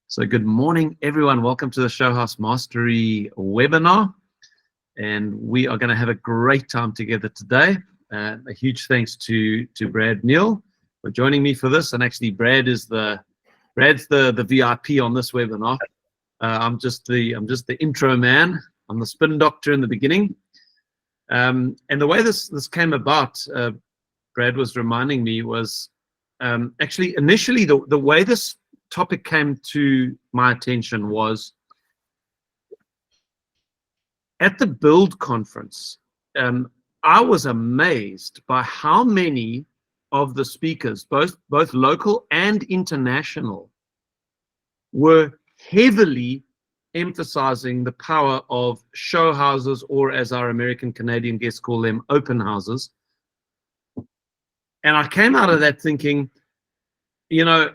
So good morning, everyone. Welcome to the Show House Mastery webinar. And we are going to have a great time together today. A huge thanks to Brad Neille for joining me for this. And actually, Brad's the VIP on this webinar. I'm just the intro man. I'm the spin doctor in the beginning. And the way this came about, Brad was reminding me, was actually initially the way this topic came to my attention was at the Build conference. I was amazed by how many of the speakers, both local and international, were heavily emphasizing the power of show houses, or as our American Canadian guests call them, open houses. And I came out of that thinking, you know,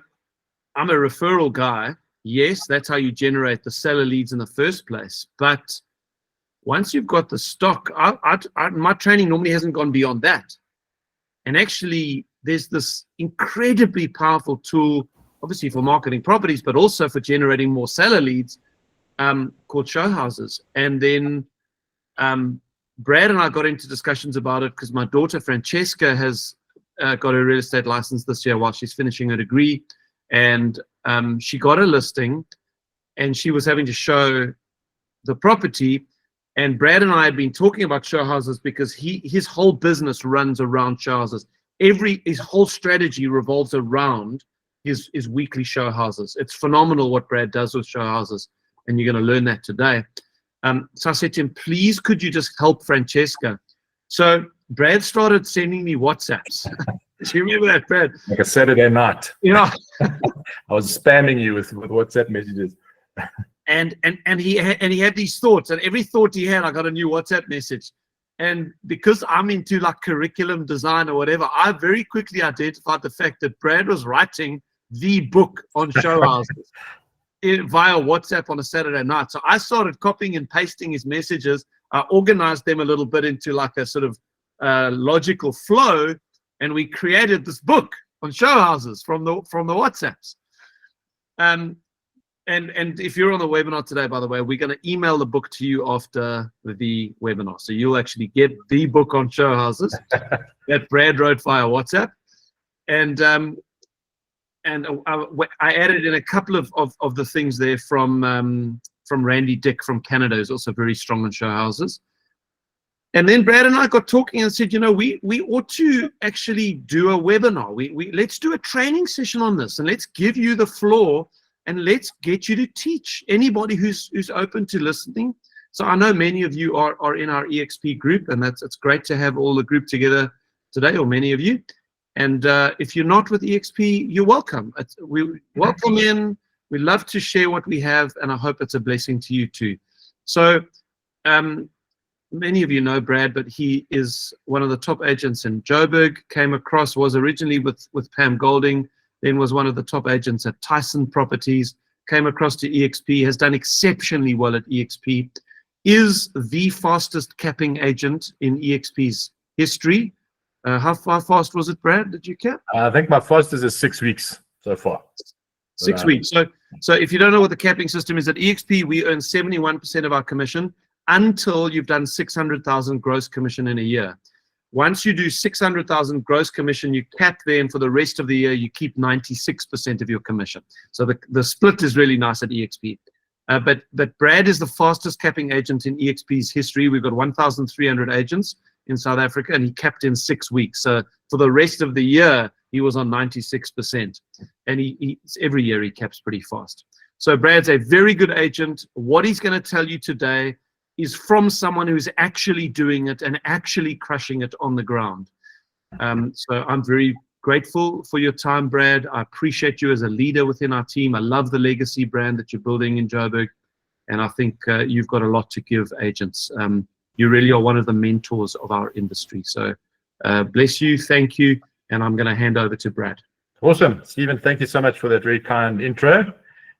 I'm a referral guy. Yes, that's how you generate the seller leads in the first place. But once you've got the stock, my training normally hasn't gone beyond that. And actually, there's this incredibly powerful tool, obviously for marketing properties, but also for generating more seller leads, called show houses. And then Brad and I got into discussions about it because my daughter Francesca has got a real estate license this year while she's finishing her degree. And she got a listing and she was having to show the property. And Brad and I had been talking about show houses because his whole business runs around show houses. His whole strategy revolves around his weekly show houses. It's phenomenal what Brad does with show houses, and you're going to learn that today. So I said to him, please, could you just help Francesca? So Brad started sending me WhatsApps. Do you remember that, Brad? Like a Saturday night. Yeah. I was spamming you with WhatsApp messages. And he had these thoughts, and every thought he had, I got a new WhatsApp message. And because I'm into like curriculum design or whatever, I very quickly identified the fact that Brad was writing the book on show houses via WhatsApp on a Saturday night. So I started copying and pasting his messages. I organized them a little bit into like a sort of logical flow, and we created this book on show houses from the WhatsApps. And if you're on the webinar today, by the way, we're going to email the book to you after the webinar. So you'll actually get the book on show houses that Brad wrote via WhatsApp. And I added in a couple of the things there from Randy Dick from Canada, who's also very strong on show houses. And then Brad and I got talking and said, you know, we ought to actually do a webinar. Let's do a training session on this, and let's give you the floor. And let's get you to teach anybody who's open to listening. So I know many of you are in our EXP group, and it's great to have all the group together today, or many of you. And if you're not with EXP, you're welcome. We welcome in. We love to share what we have, and I hope it's a blessing to you too. So many of you know Brad, but he is one of the top agents in Joburg. Was originally with Pam Golding, then was one of the top agents at Tyson Properties, came across to EXP, has done exceptionally well at EXP, is the fastest capping agent in EXP's history. How fast was it, Brad? Did you cap? I think my fastest is 6 weeks so far. 6 weeks. So if you don't know what the capping system is, at EXP, we earn 71% of our commission until you've done 600,000 gross commission in a year. Once you do 600,000 gross commission, you cap there, and for the rest of the year, you keep 96% of your commission. So the split is really nice at EXP. But Brad is the fastest capping agent in EXP's history. We've got 1,300 agents in South Africa, and he capped in 6 weeks. So for the rest of the year, he was on 96%. And every year he caps pretty fast. So Brad's a very good agent. What he's going to tell you today is from someone who's actually doing it and actually crushing it on the ground. So I'm very grateful for your time, Brad. I appreciate you as a leader within our team. I love the legacy brand that you're building in Joburg, and I think you've got a lot to give agents. You really are one of the mentors of our industry. So bless you, thank you, and I'm going to hand over to Brad. Awesome. Stephen, thank you so much for that very kind intro.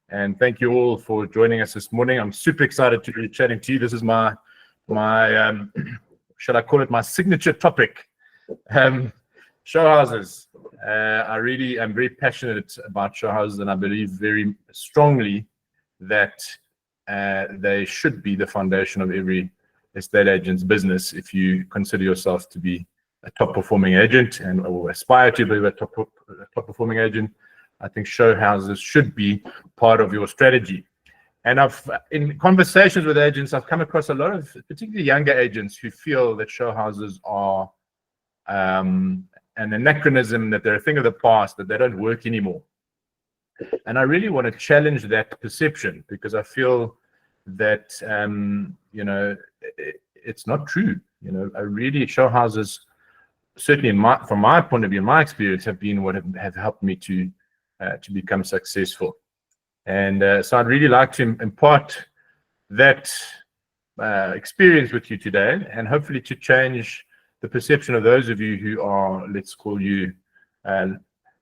And thank you all for joining us this morning. I'm super excited to be chatting to you. This is my shall I call it my signature topic? Show houses. I really am very passionate about show houses, and I believe very strongly that they should be the foundation of every estate agent's business. If you consider yourself to be a top performing agent or aspire to be a top performing agent, I think show houses should be part of your strategy. And in conversations with agents, I've come across a lot of particularly younger agents who feel that show houses are an anachronism, that they're a thing of the past, that they don't work anymore. And I really want to challenge that perception, because I feel that it's not true. I really, show houses, certainly from my point of view, my experience, have been what have helped me to become successful. And so I'd really like to impart that experience with you today, and hopefully to change the perception of those of you who are, let's call you,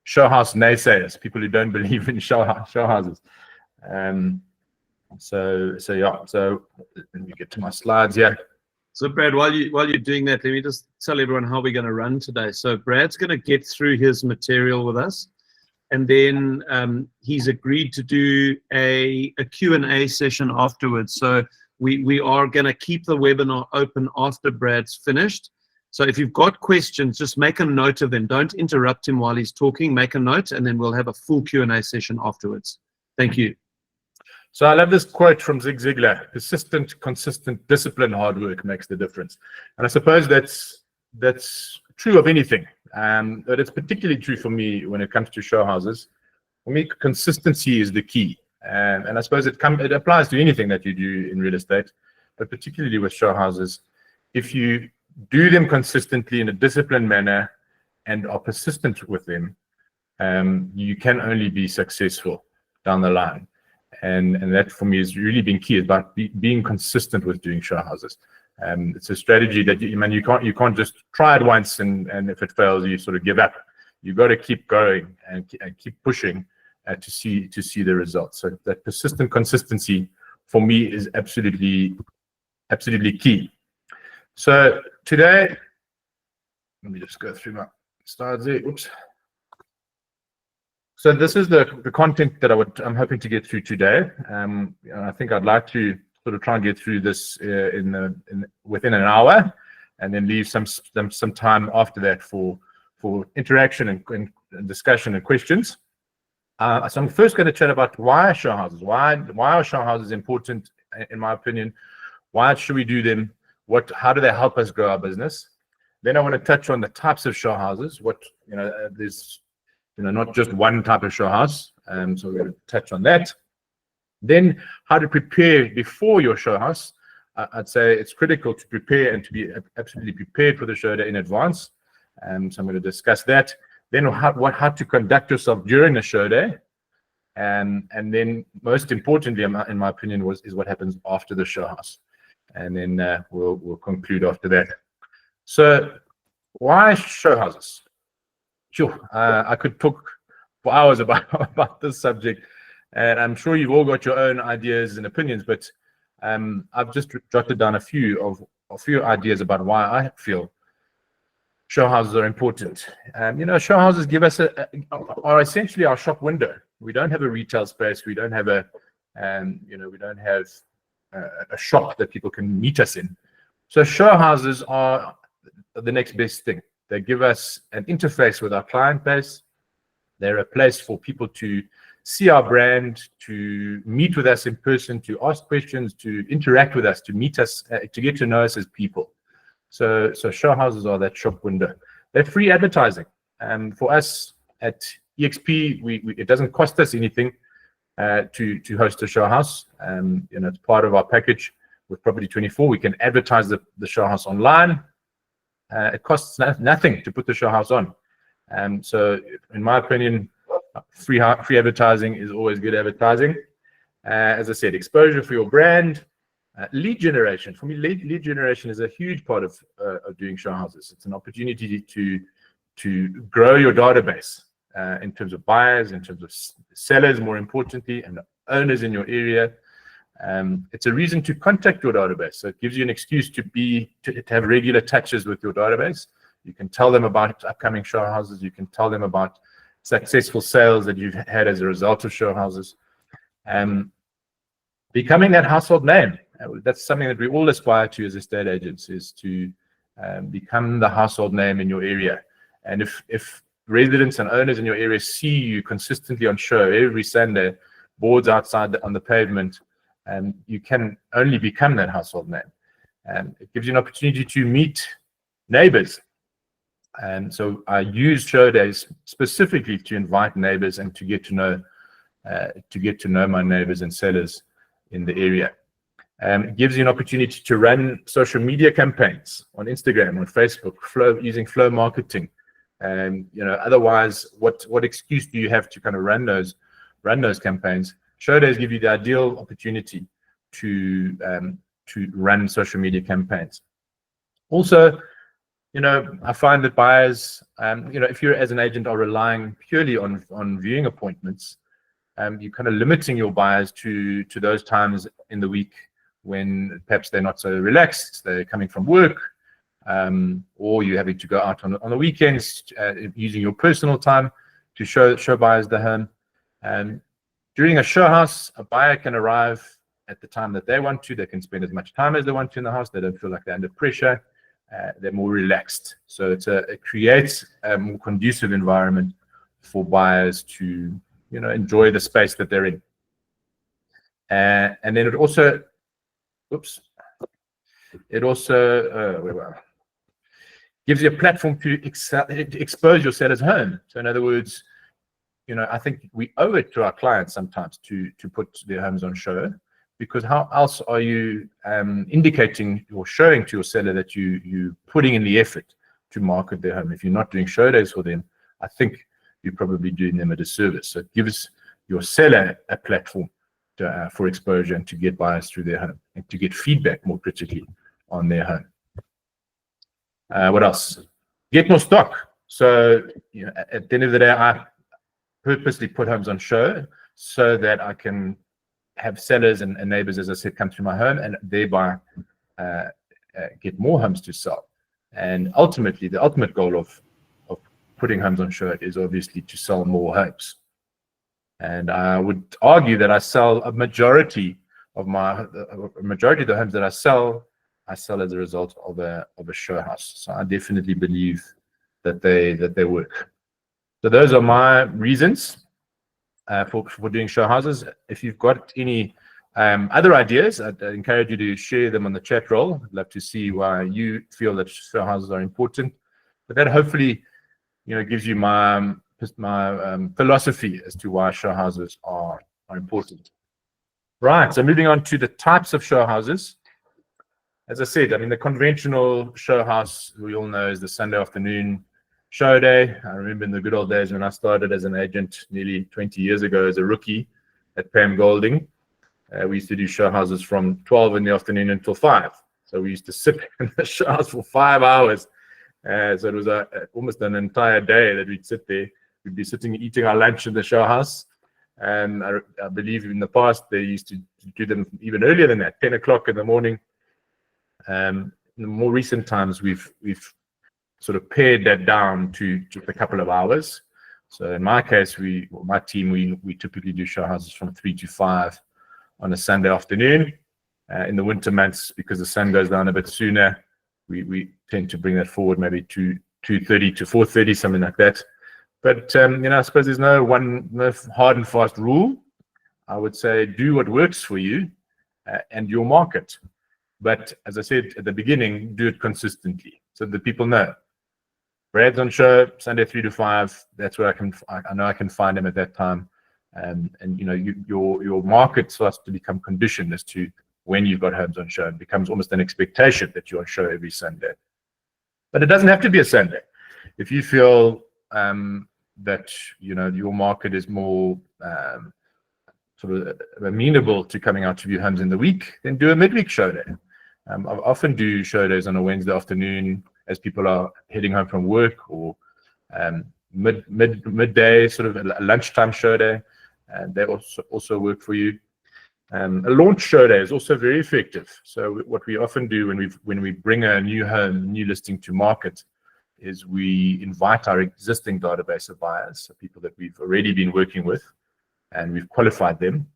show house naysayers, people who don't believe in show houses. So let me get to my slides here. So Brad, while you're doing that, let me just tell everyone how we're going to run today. So Brad's going to get through his material with us, and then he's agreed to do a Q&A session afterwards. So we are going to keep the webinar open after Brad's finished. So if you've got questions, just make a note of them. Don't interrupt him while he's talking. Make a note, and then we'll have a full Q&A session afterwards. Thank you. So I love this quote from Zig Ziglar: persistent, consistent, discipline, hard work makes the difference. And I suppose that's true of anything. But it's particularly true for me when it comes to show houses. For me, consistency is the key. And I suppose it applies to anything that you do in real estate, but particularly with show houses. If you do them consistently in a disciplined manner and are persistent with them, you can only be successful down the line. And that for me has really been key, about being consistent with doing show houses. It's a strategy that you can't just try it once and if it fails, you sort of give up. You've got to keep going and keep pushing to see the results. So that persistent consistency for me is absolutely key. So today, let me just go through my slides there. Oops. So this is the content that I'm hoping to get through today. I think I'd like to sort of try and get through this within an hour, and then leave some time after that for interaction and discussion and questions. So I'm first going to chat about why show houses. Why are show houses important, in my opinion? Why should we do them? How do they help us grow our business? Then I want to touch on the types of show houses. There's not just one type of show house. So we're going to touch on that. Then how to prepare before your show house. I'd say it's critical to prepare and to be absolutely prepared for the show day in advance. So I'm going to discuss that. Then how to conduct yourself during the show day. And then most importantly, in my opinion, is what happens after the show house. And then we'll conclude after that. So why show houses? Sure, I could talk for hours about this subject, and I'm sure you've all got your own ideas and opinions, but I've just jotted down a few ideas about why I feel show houses are important. Show houses give us are essentially our shop window. We don't have a retail space. We don't have a shop that people can meet us in. So show houses are the next best thing. They give us an interface with our client base. They're a place for people to see our brand, to meet with us in person, to ask questions, to interact with us, to meet us, to get to know us as people. So show houses are that shop window. They're free advertising. For us at EXP, it doesn't cost us anything to host a show house. It's part of our package with Property 24. We can advertise the show house online. It costs nothing to put the show house on. So in my opinion, free advertising is always good advertising. As I said, exposure for your brand, lead generation. For me, lead generation is a huge part of doing show houses. It's an opportunity to grow your database in terms of buyers, in terms of sellers, more importantly, and owners in your area. It's a reason to contact your database. So it gives you an excuse to have regular touches with your database. You can tell them about upcoming show houses. You can tell them about successful sales that you've had as a result of show houses. Becoming that household name. That's something that we all aspire to as estate agents, is to become the household name in your area. And if residents and owners in your area see you consistently on show every Sunday, boards outside on the pavement, you can only become that household name. It gives you an opportunity to meet neighbors. And so I use show days specifically to invite neighbors and to get to know my neighbors and sellers in the area. It gives you an opportunity to run social media campaigns on Instagram, on Facebook, using flow marketing. Otherwise, what excuse do you have to kind of run those campaigns? Show days give you the ideal opportunity to run social media campaigns. Also, I find that buyers, if you as an agent are relying purely on viewing appointments, you're kind of limiting your buyers to those times in the week when perhaps they're not so relaxed, they're coming from work, or you're having to go out on the weekends, using your personal time to show buyers the home. During a show house, a buyer can arrive at the time that they want to. They can spend as much time as they want to in the house. They don't feel like they're under pressure. They're more relaxed. So it creates a more conducive environment for buyers to enjoy the space that they're in. And then it also gives you a platform to expose your seller's home. So in other words, I think we owe it to our clients sometimes to put their homes on show, because how else are you indicating or showing to your seller that you're putting in the effort to market their home? If you're not doing show days for them, I think you're probably doing them a disservice. So it gives your seller a platform for exposure and to get buyers through their home and to get feedback, more critically, on their home. What else? Get more stock. So at the end of the day, I purposely put homes on show so that I can have sellers and neighbors, as I said, come through my home and thereby get more homes to sell. And ultimately, the ultimate goal of putting homes on show is obviously to sell more homes. And I would argue that I sell a majority of the homes that I sell as a result of a show house. So I definitely believe that they work. So those are my reasons for doing show houses. If you've got any other ideas, I'd encourage you to share them on the chat roll. I'd love to see why you feel that show houses are important. But that hopefully gives you my philosophy as to why show houses are important. Right, so moving on to the types of show houses. As I said, the conventional show house we all know is the Sunday afternoon show day. I remember in the good old days when I started as an agent nearly 20 years ago as a rookie at Pam Golding. We used to do show houses from 12 in the afternoon until 5. So we used to sit in the show house for 5 hours. So it was almost an entire day that we'd sit there. We'd be sitting eating our lunch in the show house. And I believe in the past they used to do them even earlier than that, 10 o'clock in the morning. In the more recent times, we've sort of pared that down to just a couple of hours. So in my case, my team, we typically do show houses from 3 to 5 on a Sunday afternoon. In the winter months, because the sun goes down a bit sooner, we tend to bring that forward maybe to 2:30 to 4:30, something like that. But I suppose there's no hard and fast rule. I would say do what works for you and your market. But as I said at the beginning, do it consistently so that people know. Brad's on show Sunday 3 to 5. That's where I know I can find him at that time. And your market starts to become conditioned as to when you've got homes on show. It becomes almost an expectation that you're on show every Sunday. But it doesn't have to be a Sunday. If you feel that your market is more sort of amenable to coming out to view homes in the week, then do a midweek show day. I often do show days on a Wednesday afternoon as people are heading home from work, or midday, sort of a lunchtime show day. And they also work for you. A launch show day is also very effective. So what we often do when we bring a new home, new listing to market, is we invite our existing database of buyers, so people that we've already been working with and we've qualified them.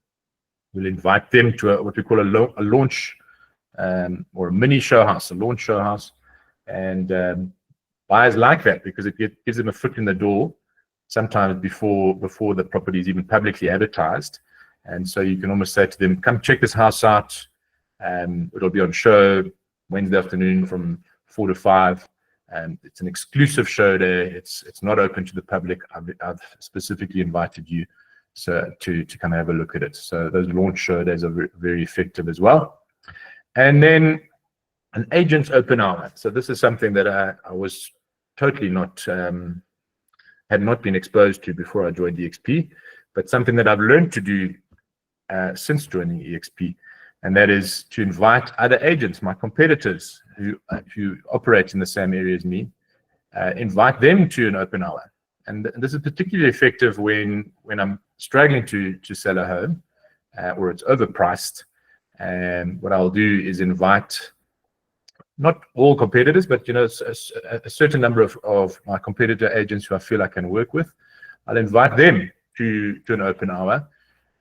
We'll invite them to what we call a launch or a mini show house, a launch show house. And buyers like that because it gives them a foot in the door sometimes before the property is even publicly advertised. And so you can almost say to them, come check this house out. It'll be on show Wednesday afternoon from 4 to 5. It's an exclusive show day. It's not open to the public. I've specifically invited you to kind of have a look at it. So those launch show days are very effective as well. And then an agent's open hour. So this is something that I was totally had not been exposed to before I joined EXP, but something that I've learned to do since joining EXP, and that is to invite other agents, my competitors who operate in the same area as me, invite them to an open hour. And this is particularly effective when I'm struggling to sell a home or it's overpriced. And what I'll do is invite not all competitors, but a certain number of my competitor agents who I feel I can work with. I'll invite them to an open hour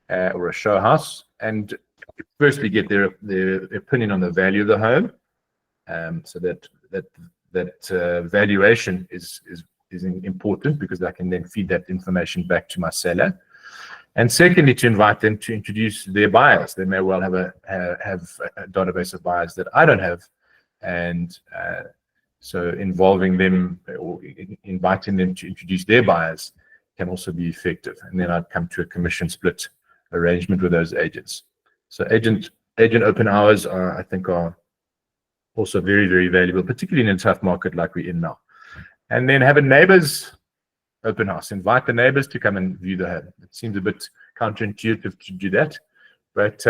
or a show house, and firstly get their opinion on the value of the home, so that valuation is important because I can then feed that information back to my seller. And secondly, to invite them to introduce their buyers. They may well have a database of buyers that I don't have, and so involving them or inviting them to introduce their buyers can also be effective. And then I'd come to a commission split arrangement with those agents. So agent open hours I think are also very, very valuable, particularly in a tough market like we're in now. And then have a neighbors open house. Invite the neighbors to come and view the home. It seems a bit counterintuitive to do that, but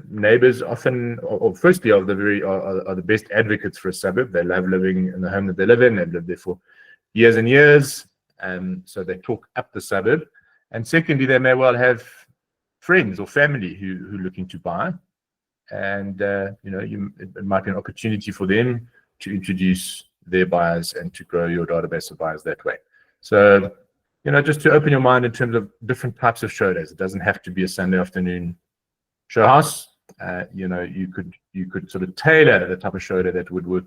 neighbors often, or firstly, are the best advocates for a suburb. They love living in the home that they live in. They've lived there for years and years, so they talk up the suburb. And secondly, they may well have friends or family who are looking to buy, and it might be an opportunity for them to introduce their buyers and to grow your database of buyers that way. So, just to open your mind in terms of different types of show days. It doesn't have to be a Sunday afternoon show house. You could sort of tailor the type of show day that would work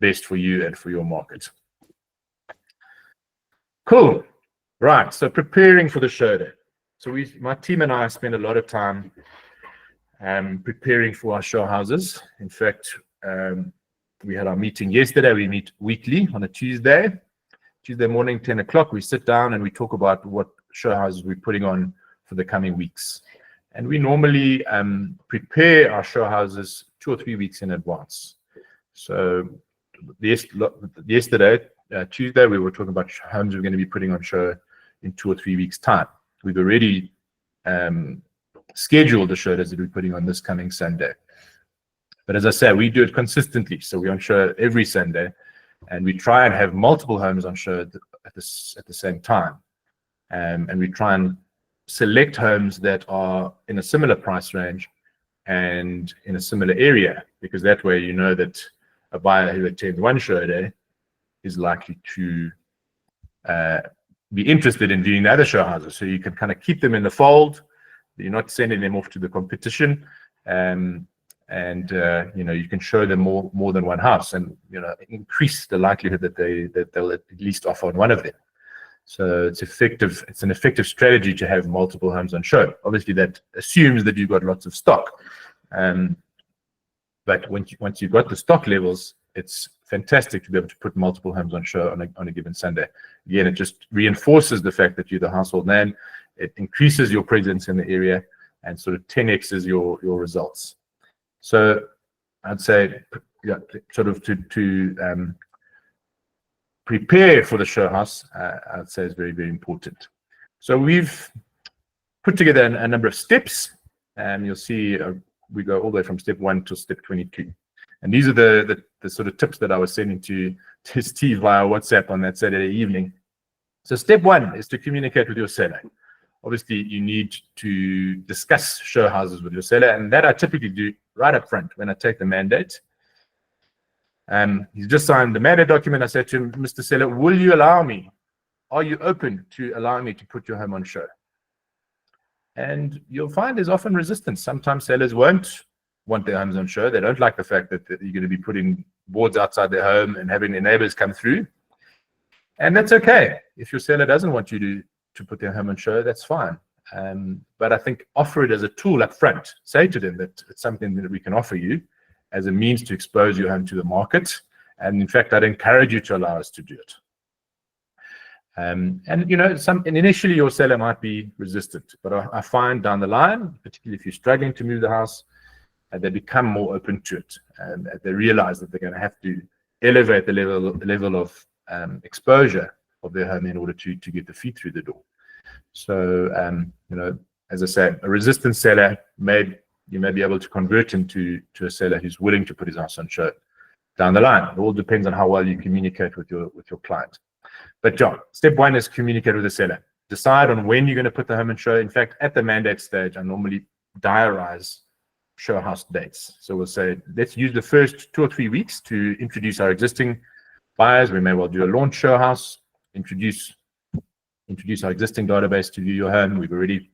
best for you and for your market. Cool. Right. So preparing for the show day. So my team and I spend a lot of time preparing for our show houses. In fact, we had our meeting yesterday. We meet weekly on a Tuesday morning, 10 o'clock. We sit down and we talk about what show houses we're putting on for the coming weeks. And we normally prepare our show houses 2 or 3 weeks in advance. So yesterday, Tuesday, we were talking about homes we're going to be putting on show in 2 or 3 weeks' time. We've already scheduled the show that we're putting on this coming Sunday. But as I say, we do it consistently. So we're on show every Sunday, and we try and have multiple homes on show at the same time. And we try and select homes that are in a similar price range and in a similar area, because that way you know that a buyer who attends one show day is likely to be interested in viewing the other show houses. So you can kind of keep them in the fold. You're not sending them off to the competition, and you can show them more than one house, and increase the likelihood that they'll at least offer on one of them. So it's effective. It's an effective strategy to have multiple homes on show. Obviously, that assumes that you've got lots of stock, but once you've got the stock levels, it's fantastic to be able to put multiple homes on show on a given Sunday. Again, it just reinforces the fact that you're the household name. It increases your presence in the area and sort of 10x's your results. So I'd say, sort of to prepare for the show house, I'd say is very, very important. So we've put together a number of steps, and you'll see we go all the way from step 1 to step 22. And these are the sort of tips that I was sending to Steve via WhatsApp on that Saturday evening. So step 1 is to communicate with your seller. Obviously, you need to discuss show houses with your seller, and that I typically do right up front when I take the mandate. He's just signed the mandate document. I said to him, Mr. Seller, will you allow me? Are you open to allowing me to put your home on show? And you'll find there's often resistance. Sometimes sellers won't want their homes on show. They don't like the fact that you're going to be putting boards outside their home and having their neighbors come through. And that's okay. If your seller doesn't want you to put their home on show, that's fine. But I think offer it as a tool up front. Say to them that it's something that we can offer you as a means to expose your home to the market. And in fact, I'd encourage you to allow us to do it. And initially your seller might be resistant, but I find down the line, particularly if you're struggling to move the house, they become more open to it, and they realize that they're going to have to elevate the level of exposure of their home in order to get the feet through the door. So as I say, a resistant seller you may be able to convert him to a seller who's willing to put his house on show down the line. It all depends on how well you communicate with your client. But John, step one is communicate with the seller. Decide on when you're going to put the home on show. In fact, at the mandate stage, I normally diarize show house dates. So we'll say, let's use the first 2 or 3 weeks to introduce our existing buyers. We may well do a launch show house, introduce our existing database to view your home. We've already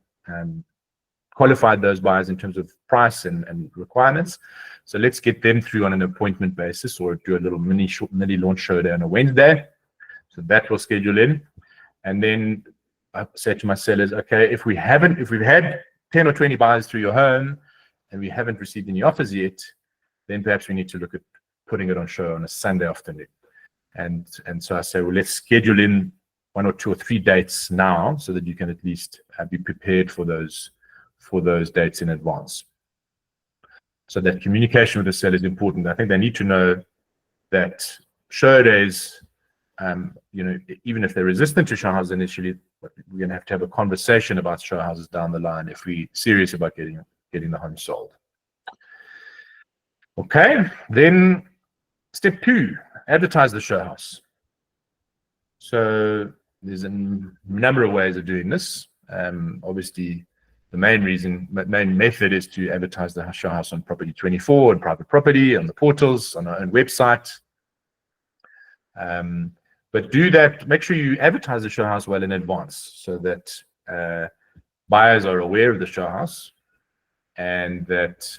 qualified those buyers in terms of price and requirements. So let's get them through on an appointment basis, or do a little mini launch show day on a Wednesday. So that will schedule in. And then I say to my sellers, okay, if we've had 10 or 20 buyers through your home and we haven't received any offers yet, then perhaps we need to look at putting it on show on a Sunday afternoon. And so I say, well, let's schedule in 1 or 2 or 3 dates now, so that you can at least be prepared for those dates in advance. So that communication with the seller is important. I think they need to know that show days, even if they're resistant to show houses initially, we're going to have a conversation about show houses down the line if we're serious about getting the home sold. Okay, then step 2, advertise the show house. So there's a number of ways of doing this. Obviously, the main method is to advertise the show house on Property 24 and private property, on the portals, on our own website. But do that, make sure you advertise the show house well in advance, so that buyers are aware of the show house, and that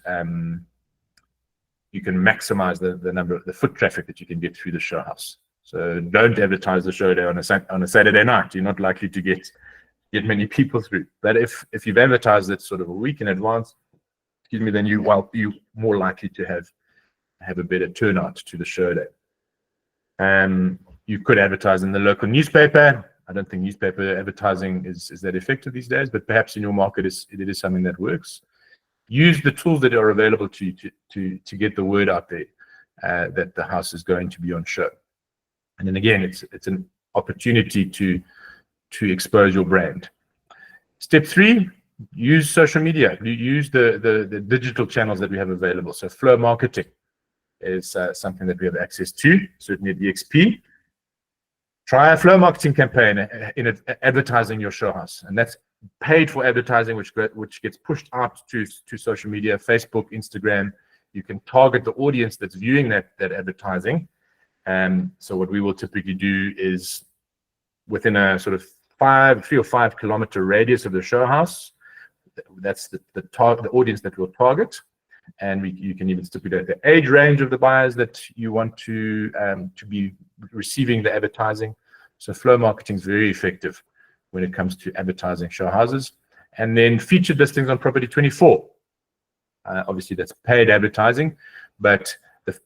you can maximize the foot traffic that you can get through the show house. So don't advertise the show day on a Saturday night. You're not likely to get many people through. But if you've advertised it sort of a week in advance, then you're more likely to have a better turnout to the show day. You could advertise in the local newspaper. I don't think newspaper advertising is that effective these days, but perhaps in your market it is something that works. Use the tools that are available to you to get the word out there that the house is going to be on show. And then again, it's an opportunity to expose your brand. Step 3, use social media. Use the digital channels that we have available. So flow marketing is something that we have access to, certainly at EXP. Try a flow marketing campaign in advertising your show house, and that's paid for advertising, which gets pushed out to social media, Facebook, Instagram. You can target the audience that's viewing that advertising. So what we will typically do is, within a sort of 3 or 5 kilometer radius of the show house, that's the audience that we'll target. And you can even stipulate the age range of the buyers that you want to be receiving the advertising. So flow marketing is very effective when it comes to advertising show houses. And then featured listings on Property 24. Obviously, that's paid advertising, but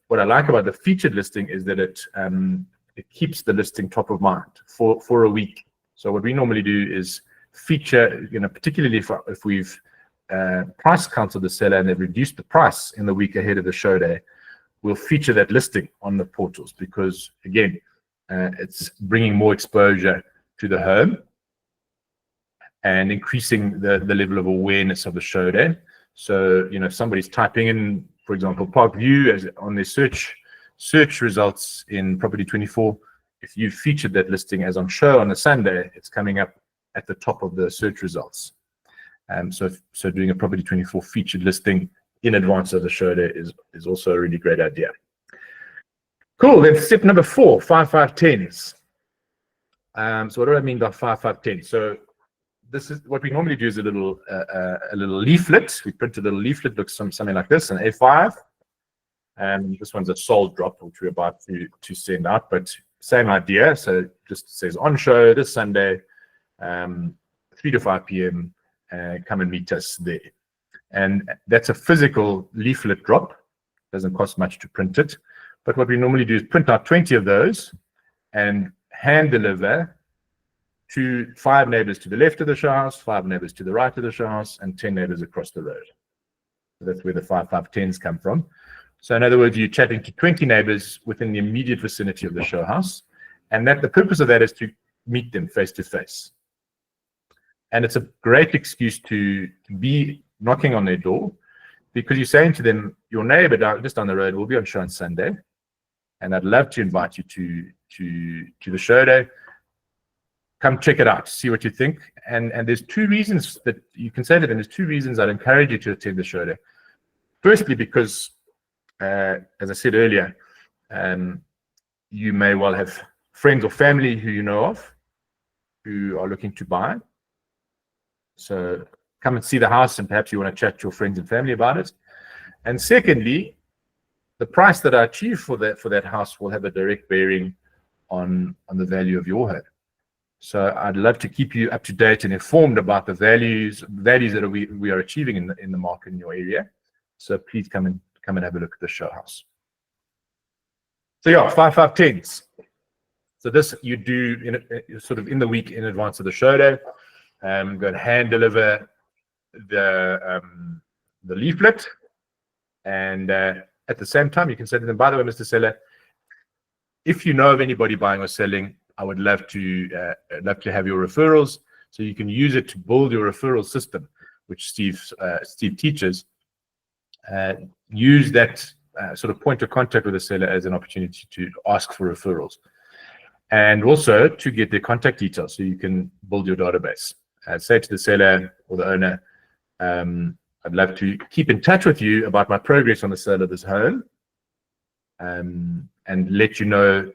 what I like about the featured listing is that it keeps the listing top of mind for a week. So what we normally do is feature, particularly if we've price counted the seller and they've reduced the price in the week ahead of the show day, we'll feature that listing on the portals, because again, it's bringing more exposure to the home and increasing the level of awareness of the show day. So, if somebody's typing in, for example, Park View on their search results in Property 24, if you featured that listing as on show on a Sunday, it's coming up at the top of the search results. So doing a Property 24 featured listing in advance of the show day is also a really great idea. Cool. Then step number 4, 5-5-10s. So what do I mean by 5-5-10? So this is what we normally do is a little leaflet. We print a little leaflet, looks something like this, an A5. And this one's a sold drop, which we're about to send out, but same idea. So it just says on show this Sunday, 3 to 5 p.m. Come and meet us there. And that's a physical leaflet drop. Doesn't cost much to print it. But what we normally do is print out 20 of those and hand deliver to 5 neighbors to the left of the show house, 5 neighbors to the right of the show house, and 10 neighbors across the road. So that's where the 5-5-10s come from. So in other words, you're chatting to 20 neighbors within the immediate vicinity of the show house. And that the purpose of that is to meet them face to face. And it's a great excuse to be knocking on their door, because you're saying to them, your neighbor just down the road will be on show on Sunday. And I'd love to invite you to the show day. Come check it out, see what you think. And there's 2 reasons that you can say to them. There's 2 reasons I'd encourage you to attend the show day. Firstly, because as I said earlier, you may well have friends or family who you know of who are looking to buy. So come and see the house, and perhaps you want to chat to your friends and family about it. And secondly, the price that I achieve for that house will have a direct bearing on the value of your home. So I'd love to keep you up to date and informed about the values that we are achieving in the market in your area. So please come and have a look at the show house. So yeah, 5-5-10s. So this you do sort of in the week in advance of the show day. Go and hand deliver the leaflet, and at the same time you can say to them, by the way, Mr. Seller, if you know of anybody buying or selling, I would love to have your referrals. So you can use it to build your referral system, which Steve teaches. Use that sort of point of contact with the seller as an opportunity to ask for referrals, and also to get their contact details so you can build your database. Say to the seller or the owner, I'd love to keep in touch with you about my progress on the sale of this home, and let you know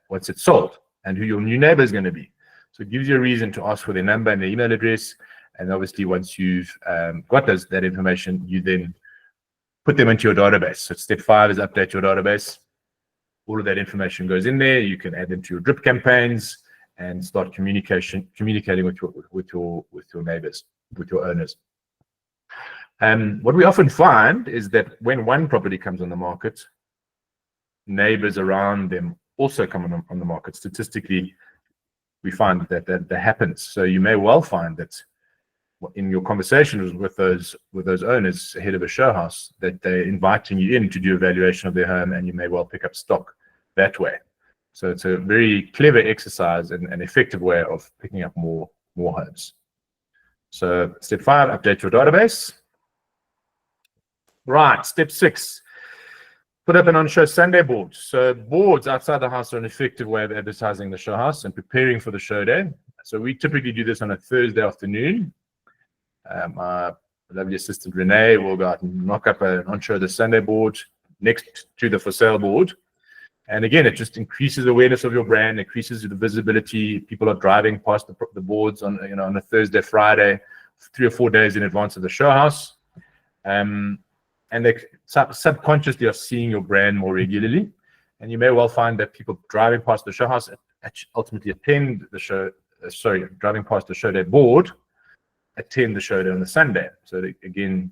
once it's sold and who your new neighbor is going to be. So it gives you a reason to ask for their number and their email address. And obviously, once you've got that information, you then put them into your database. So step 5 is update your database. All of that information goes in there. You can add them to your drip campaigns and start communicating with your neighbors, with your owners. What we often find is that when one property comes on the market, neighbors around them also come on the market. Statistically, we find that happens. So you may well find that in your conversations with those owners ahead of a show house, that they're inviting you in to do a valuation of their home, and you may well pick up stock that way. So it's a very clever exercise and an effective way of picking up more homes. So step 5, update your database. Right, step 6, put up an on-show Sunday board. So boards outside the house are an effective way of advertising the show house and preparing for the show day. So we typically do this on a Thursday afternoon. My lovely assistant Renee will go out and knock up an on-show the Sunday board next to the for sale board. And again, it just increases awareness of your brand, increases the visibility. People are driving past the boards on a Thursday, Friday, 3 or 4 days in advance of the show house. And they subconsciously are seeing your brand more regularly. And you may well find that people driving past the show house ultimately attend the show, driving past the show day board, attend the show day on the Sunday. So that, again,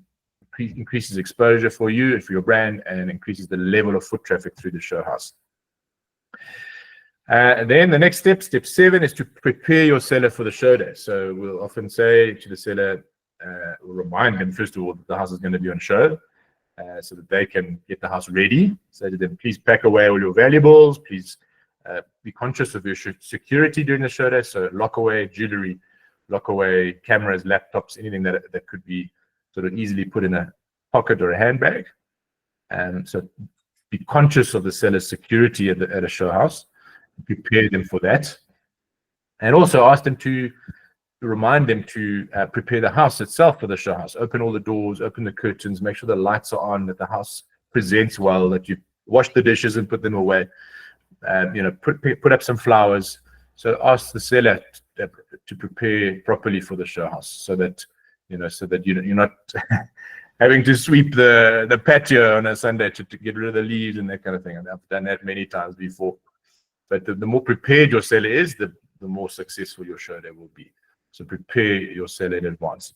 increases exposure for you and for your brand, and increases the level of foot traffic through the show house. And then the next step 7, is to prepare your seller for the show day. So we'll often say to the seller, we'll remind them, first of all, that the house is going to be on show, so that they can get the house ready. Say to them, please pack away all your valuables. Please be conscious of your security during the show day. So lock away jewelry, lock away cameras, laptops, anything that could be sort of easily put in a pocket or a handbag. And so be conscious of the seller's security at a show house. Prepare them for that. And also ask them to remind them to prepare the house itself for the show house. Open all the doors, open the curtains, make sure the lights are on, that the house presents well, that wash the dishes and put them away. Put up some flowers. So ask the seller to prepare properly for the show house, so that you're not having to sweep the patio on a Sunday to get rid of the leaves and that kind of thing. And I've done that many times before. But the more prepared your seller is, the more successful your show day will be. So prepare your seller in advance.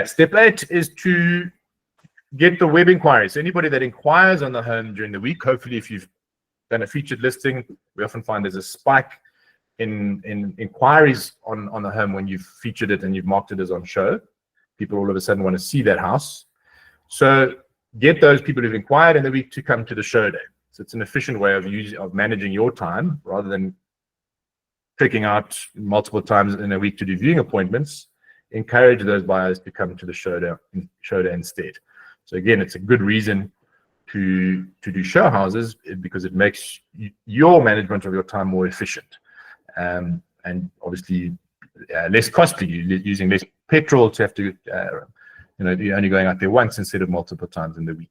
Step 8 is to get the web inquiries. Anybody that inquires on the home during the week, hopefully if you've done a featured listing, we often find there's a spike in inquiries on the home when you've featured it and you've marked it as on show. People all of a sudden want to see that house. So get those people who've inquired in the week to come to the show day. So it's an efficient way of managing your time, rather than clicking out multiple times in a week to do viewing appointments. Encourage those buyers to come to the show day instead. So again, it's a good reason to do show houses, because it makes your management of your time more efficient, and obviously less costly. You're using less petrol to have to, you're only going out there once instead of multiple times in the week.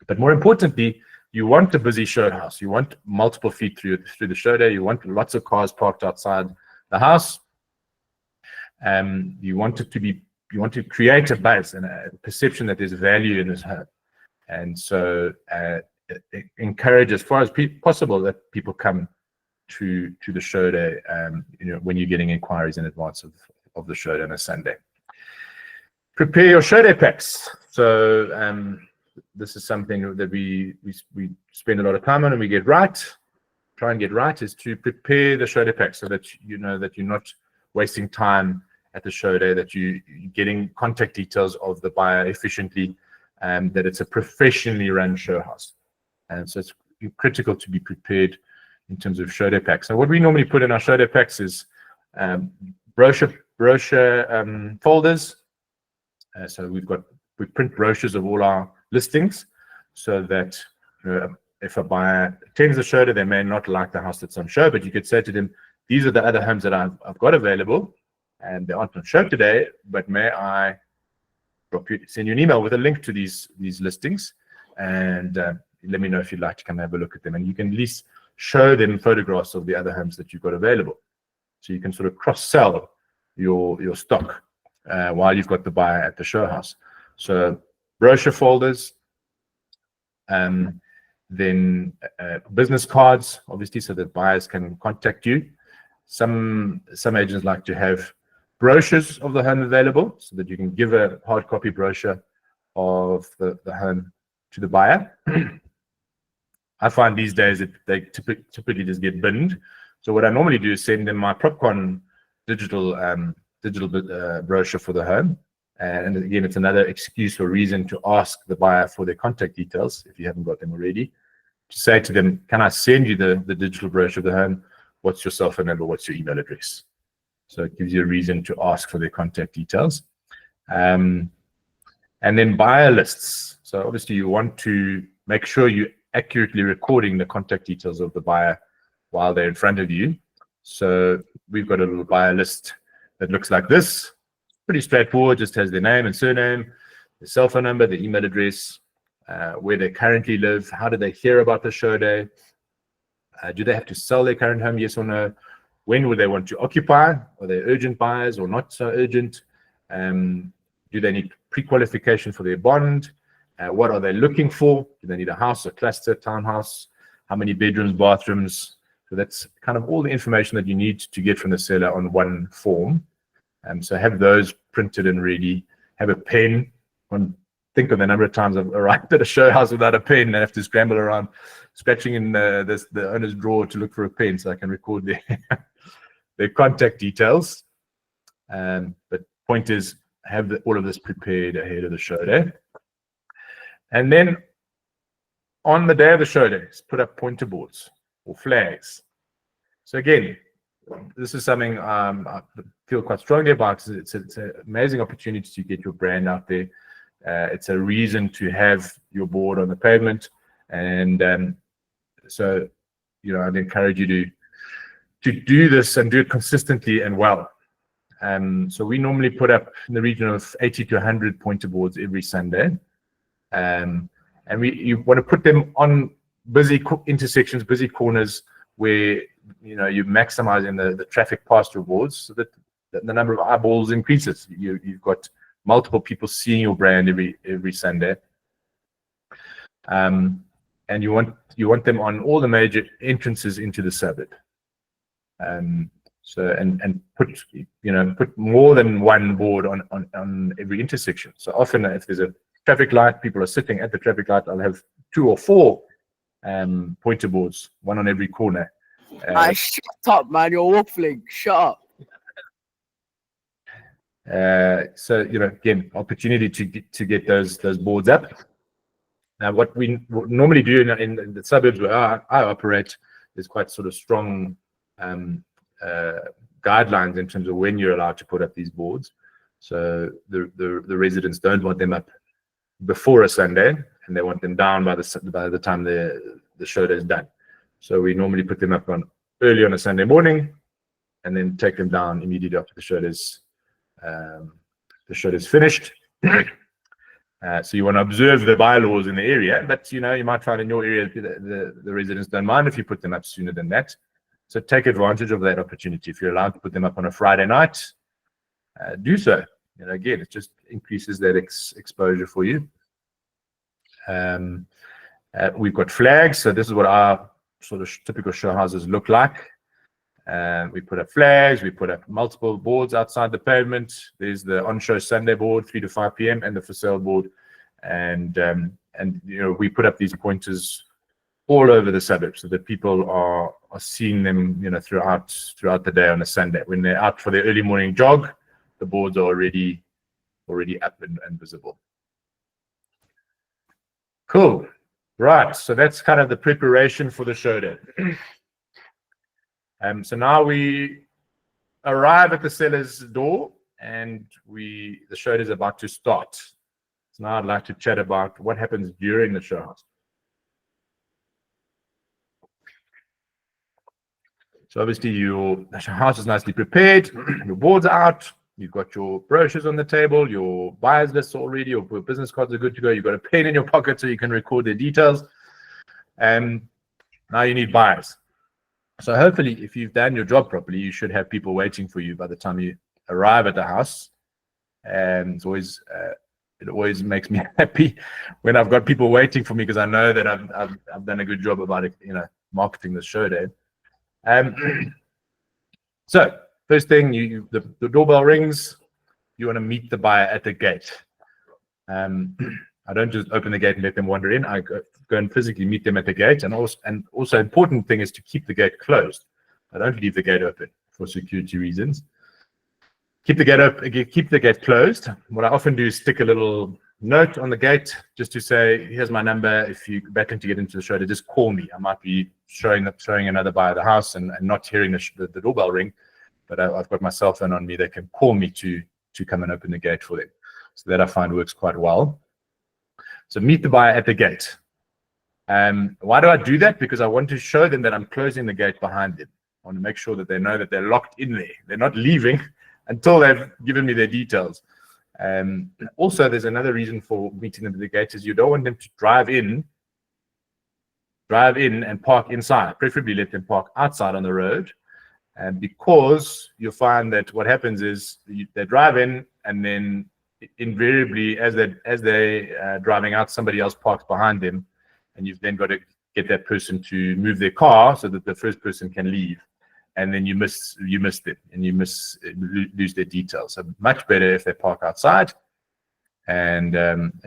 But more importantly, you want a busy show house. You want multiple feet through the show day. You want lots of cars parked outside the house. You want to create a buzz and a perception that there's value in this home. And so encourage as far as possible that people come to the show day, when you're getting inquiries in advance of the show day on a Sunday. Prepare your show day packs. So this is something that we spend a lot of time on, and we try and get right, is to prepare the show day pack, so that that you're not wasting time at the show day, that you're getting contact details of the buyer efficiently, that it's a professionally run show house. And so it's critical to be prepared in terms of show day packs. So what we normally put in our show day packs is brochure folders. So we print brochures of all our listings, so that if a buyer attends the show day, they may not like the house that's on show, but you could say to them, these are the other homes that I've got available, and they aren't on show today, but may I send you an email with a link to these listings, and let me know if you'd like to come have a look at them. And you can at least show them photographs of the other homes that you've got available, so you can sort of cross-sell your stock while you've got the buyer at the show house. So brochure folders, then business cards, obviously, so that buyers can contact you. Some agents like to have brochures of the home available, so that you can give a hard copy brochure of the home to the buyer. I find these days that they typically just get binned. So what I normally do is send them my Propcon digital brochure for the home. And again, it's another excuse or reason to ask the buyer for their contact details if you haven't got them already. To say to them, can I send you the digital brochure of the home? What's your cell phone number? What's your email address? So it gives you a reason to ask for their contact details. And then buyer lists. So obviously you want to make sure you're accurately recording the contact details of the buyer while they're in front of you. So we've got a little buyer list that looks like this. Pretty straightforward, just has their name and surname, their cell phone number, their email address, where they currently live, how did they hear about the show day, do they have to sell their current home, yes or no, when would they want to occupy, are they urgent buyers or not so urgent, do they need pre-qualification for their bond, what are they looking for, do they need a house, a cluster, townhouse, how many bedrooms, bathrooms. So that's kind of all the information that you need to get from the seller on one form. So have those printed and ready. Have a pen. Think of the number of times I've arrived at a show house without a pen and have to scramble around, scratching in the owner's drawer to look for a pen so I can record their contact details. But point is, have all of this prepared ahead of the show day. And then on the day of the show day, put up pointer boards or flags. So again, this is something I feel quite strongly about. It's an amazing opportunity to get your brand out there. It's a reason to have your board on the pavement, and so I'd encourage you to do this and do it consistently and well. So we normally put up in the region of 80 to 100 pointer boards every Sunday, and and you want to put them on busy intersections, busy corners where you're maximizing the traffic pass rewards, so that the number of eyeballs increases. You've got multiple people seeing your brand every Sunday, and you want them on all the major entrances into the suburb. So and put more than one board on every intersection. So often, if there's a traffic light, people are sitting at the traffic light. I'll have 2 or 4 pointer boards, one on every corner. Shut up, man! You're waffling. Shut up. So again, opportunity to get those boards up. Now, what we normally do in the suburbs where I operate is quite sort of strong guidelines in terms of when you're allowed to put up these boards. So the residents don't want them up before a Sunday, and they want them down by the time the show day is done. So we normally put them up early on a Sunday morning, and then take them down immediately after the show is finished. So you want to observe the bylaws in the area, but you might find in your area the residents don't mind if you put them up sooner than that. So take advantage of that opportunity. If you're allowed to put them up on a Friday night, do so. Again, it just increases that exposure for you. We've got flags. So this is what our sort of typical show houses look like. We put up flags. We put up multiple boards outside the pavement. There's the on-show Sunday board, 3 to 5 p.m., and the for sale board. And we put up these pointers all over the suburbs so that people are seeing them, throughout the day on a Sunday. When they're out for their early morning jog, the boards are already up and visible. Cool. Right. So that's kind of the preparation for the show day. So now we arrive at the seller's door, and the show is about to start. So now I'd like to chat about what happens during the show house. So obviously your house is nicely prepared, your boards are out, you've got your brochures on the table, your buyers lists already, your business cards are good to go, you've got a pen in your pocket so you can record their details. And now you need buyers. So hopefully, if you've done your job properly, you should have people waiting for you by the time you arrive at the house. And it always makes me happy when I've got people waiting for me, because I know that I've done a good job about it, marketing the show day. So first thing, the doorbell rings. You want to meet the buyer at the gate. I don't just open the gate and let them wander in. I go and physically meet them at the gate. And also important thing is to keep the gate closed. I don't leave the gate open for security reasons. Keep the gate open. Keep the gate closed. What I often do is stick a little note on the gate just to say, here's my number. If you're battling to get into the show, to just call me. I might be showing another buyer the house and not hearing the doorbell ring, but I've got my cell phone on me. They can call me to come and open the gate for them. So that I find works quite well. So meet the buyer at the gate. Why do I do that? Because I want to show them that I'm closing the gate behind them. I want to make sure that they know that they're locked in there. They're not leaving until they've given me their details. Also, there's another reason for meeting them at the gate is you don't want them to drive in and park inside. Preferably let them park outside on the road. And because you'll find that what happens is they drive in, and then invariably as they're driving out, somebody else parks behind them, and you've then got to get that person to move their car so that the first person can leave, and then you miss them and you lose their details. So much better if they park outside and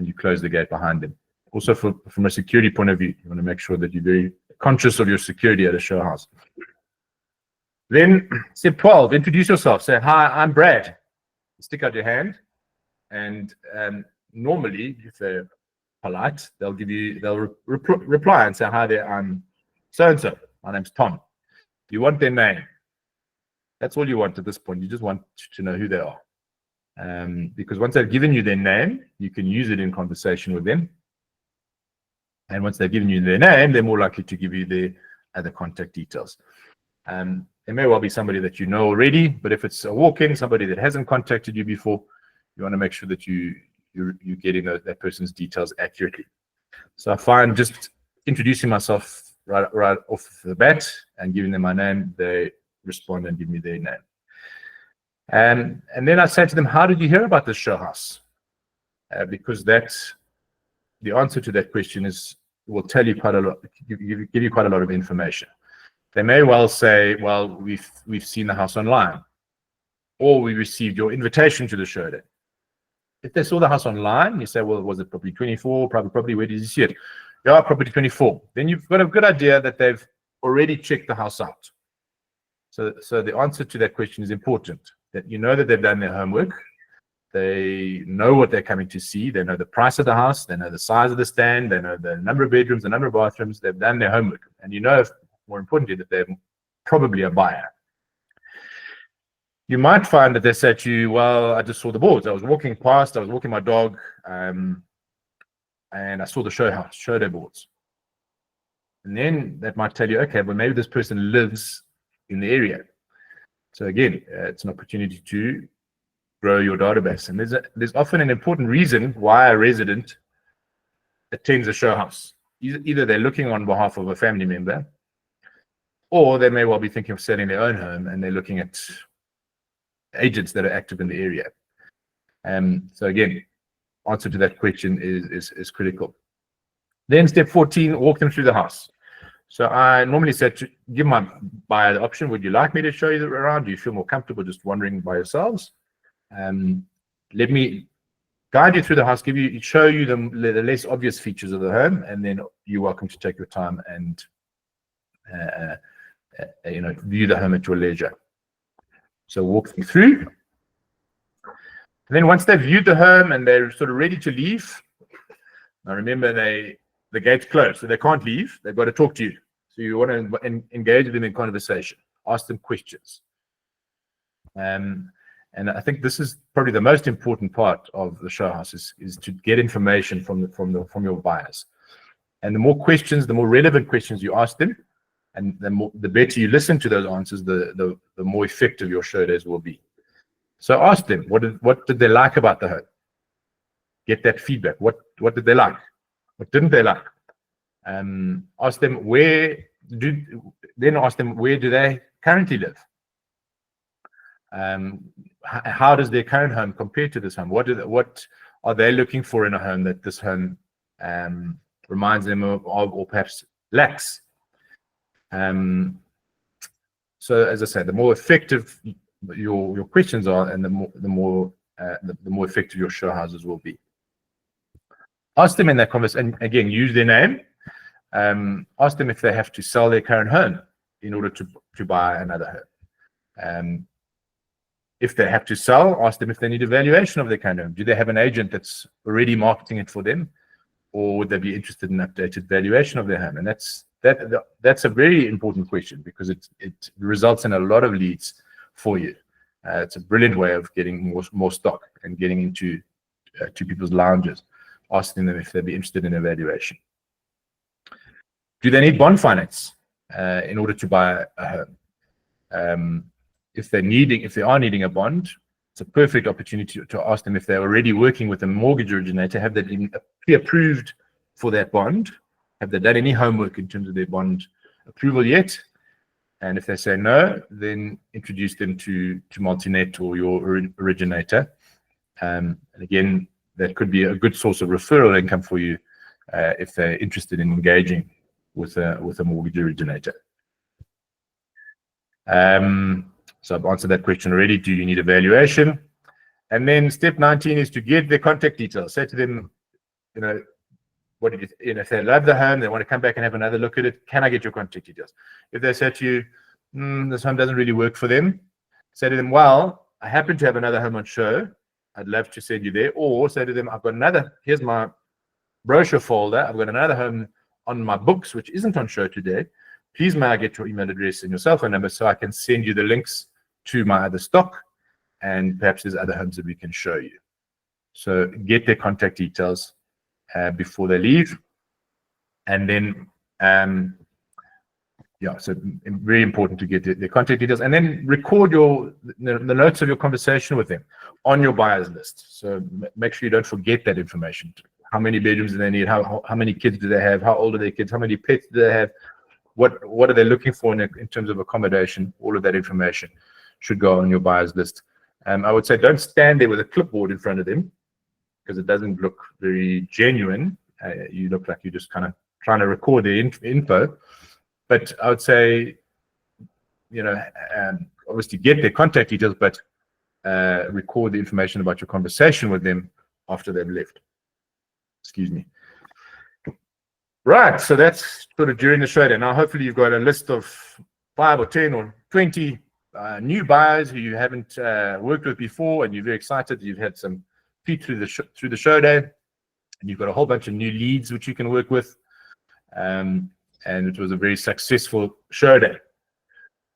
you close the gate behind them. Also, from a security point of view, you want to make sure that you're very conscious of your security at a show house. Then step 12, introduce yourself. Say, hi, I'm Brad. Stick out your hand, and normally, if they're polite, they'll reply and say, hi there, I'm so-and-so. My name's Tom. You want their name. That's all you want at this point. You just want to know who they are. Because once they've given you their name, you can use it in conversation with them. And once they've given you their name, they're more likely to give you their other contact details. It may well be somebody that you know already, but if it's a walk-in, somebody that hasn't contacted you before, you want to make sure that you're getting that person's details accurately. So I find just introducing myself right off the bat and giving them my name, they respond and give me their name. And then I say to them, how did you hear about this show house? Because that's the answer to that question will tell you quite a lot, give you quite a lot of information. They may well say, well, we've seen the house online, or we received your invitation to the show day. If they saw the house online, you say, well, was it property 24? Probably, where did you see it? Yeah, property 24. Then you've got a good idea that they've already checked the house out. So the answer to that question is important, that you know that they've done their homework. They know what they're coming to see. They know the price of the house. They know the size of the stand. They know the number of bedrooms, the number of bathrooms. They've done their homework. And you know, more importantly, that they're probably a buyer. You might find that they say to you, well, I just saw the boards. I was walking past, I was walking my dog, and I saw the show day boards. And then that might tell you, okay, well, maybe this person lives in the area. So again, it's an opportunity to grow your database. And there's often an important reason why a resident attends a show house. Either they're looking on behalf of a family member, or they may well be thinking of selling their own home and they're looking at agents that are active in the area. So again, answer to that question is critical. Then step 14, walk them through the house. So I normally say to give my buyer the option, would you like me to show you around? Do you feel more comfortable just wandering by yourselves? Let me guide you through the house, show you the less obvious features of the home, and then you're welcome to take your time and view the home at your leisure. So walk them through. And then once they've viewed the home and they're sort of ready to leave, now remember the gate's closed, so they can't leave. They've got to talk to you. So you want to engage them in conversation, ask them questions. And I think this is probably the most important part of the show house is to get information from your buyers. And the more questions, the more relevant questions you ask them, and the better you listen to those answers, the more effective your show days will be. So ask them, what did they like about the home? Get that feedback. What did they like? What didn't they like? Ask them where do they currently live? How does their current home compare to this home? What are they looking for in a home that this home reminds them of or perhaps lacks? So as I said, the more effective your questions are, and the more effective your show houses will be. Ask them in that conversation, and again, use their name. Ask them if they have to sell their current home in order to buy another home. If they have to sell, ask them if they need a valuation of their current home. Do they have an agent that's already marketing it for them, or would they be interested in updated valuation of their home? And that's a very important question, because it results in a lot of leads for you. It's a brilliant way of getting more stock and getting into to people's lounges, asking them if they'd be interested in a valuation. Do they need bond finance in order to buy a home? If they are needing a bond, it's a perfect opportunity to ask them if they're already working with a mortgage originator. Have they been pre-approved for that bond? Have they done any homework in terms of their bond approval yet? And if they say no, then introduce them to Multinet or your originator. And again, that could be a good source of referral income for you if they're interested in engaging with a mortgage originator. So I've answered that question already. Do you need a valuation? And then step 19 is to get their contact details. Say to them, if they love the home, they want to come back and have another look at it, can I get your contact details? If they say to you, this home doesn't really work for them, say to them, well, I happen to have another home on show. I'd love to send you there. Or say to them, here's my brochure folder. I've got another home on my books, which isn't on show today. Please may I get your email address and your cell phone number so I can send you the links to my other stock, and perhaps there's other homes that we can show you. So get their contact details before they leave. And then, so very important to get their contact details, and then record the notes of your conversation with them on your buyers list. So make sure you don't forget that information. how many bedrooms do they need, how many kids do they have, how old are their kids, how many pets do they have, what are they looking for in terms of accommodation. All of that information should go on your buyers list. I would say don't stand there with a clipboard in front of them, because it doesn't look very genuine. You look like you're just kind of trying to record their info. But I would say, obviously get their contact details, but record the information about your conversation with them after they've left. Excuse me. Right, so that's sort of during the show there. Now, hopefully you've got a list of 5 or 10 or 20 new buyers who you haven't worked with before, and you're very excited. You've had some feet through the show day, and you've got a whole bunch of new leads which you can work with. And it was a very successful show day.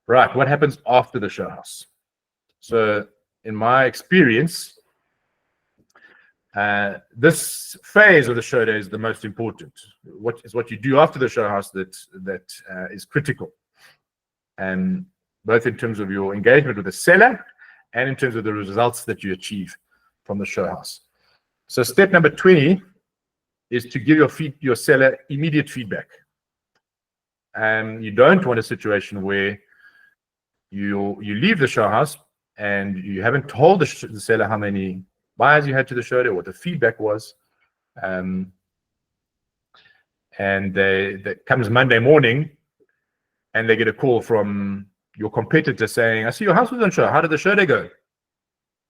Right, what happens after the show house? So in my experience, this phase of the show day is the most important. What you do after the show house that is critical, and both in terms of your engagement with the seller and in terms of the results that you achieve from the show house. So step number 20 is to give your seller immediate feedback. You don't want a situation where you leave the show house and you haven't told the seller how many buyers you had to the show day, what the feedback was, and that comes Monday morning and they get a call from your competitor saying, I see your house was on show. How did the show day go?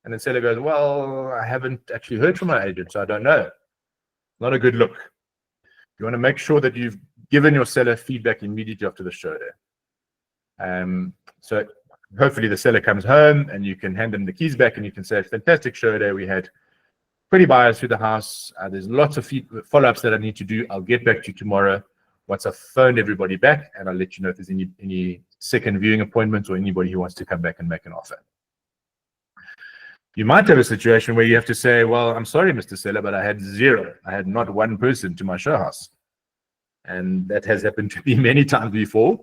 And the seller goes, well, I haven't actually heard from my agent, so I don't know. Not a good look. You want to make sure that you've given your seller feedback immediately after the show day. So hopefully the seller comes home and you can hand them the keys back and you can say, fantastic show day. We had 20 buyers through the house. There's lots of follow-ups that I need to do. I'll get back to you tomorrow once I've phoned everybody back, and I'll let you know if there's any second viewing appointments or anybody who wants to come back and make an offer. You might have a situation where you have to say, well, I'm sorry, Mr. Seller, but I had zero. I had not one person to my show house. And that has happened to me many times before.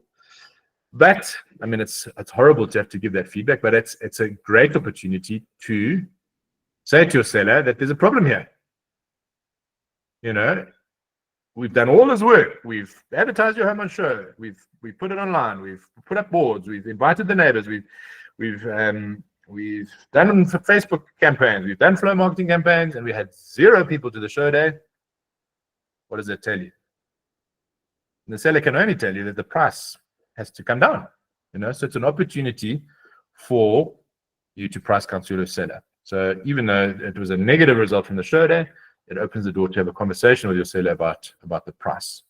But I mean, it's horrible to have to give that feedback, but it's a great opportunity to say to your seller that there's a problem here. We've done all this work. We've advertised your home on show. We've put it online. We've put up boards. We've invited the neighbors. We've done Facebook campaigns. We've done flow marketing campaigns, and we had 0 people to the show day. What does that tell you? And the seller can only tell you that the price has to come down. So it's an opportunity for you to price counsel your seller. So even though it was a negative result from the show day, it opens the door to have a conversation with your seller about the price.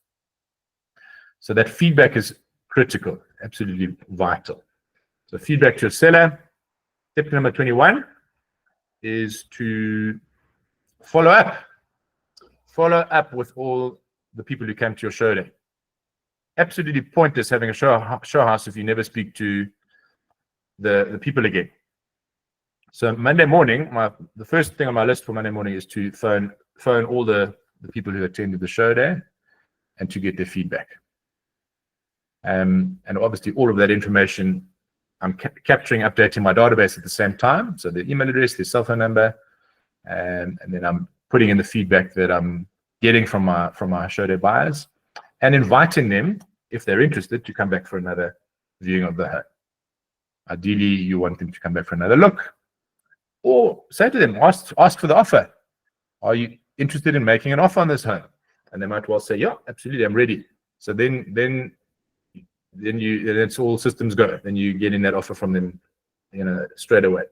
So that feedback is critical, absolutely vital. So feedback to your seller. Step number 21 is to follow up. Follow up with all the people who came to your show day. Absolutely pointless having a show house if you never speak to the people again. So Monday morning, the first thing on my list for Monday morning is to phone all the people who attended the show day and to get their feedback. And obviously all of that information I'm capturing, updating my database at the same time. So the email address, their cell phone number, and then I'm putting in the feedback that I'm getting from my show day buyers and inviting them, if they're interested, to come back for another viewing of the home. Ideally, you want them to come back for another look, or say to them, ask for the offer. Are you interested in making an offer on this home? And they might well say, yeah, absolutely, I'm ready. So then it's all systems go. Then you get in that offer from them, straight away.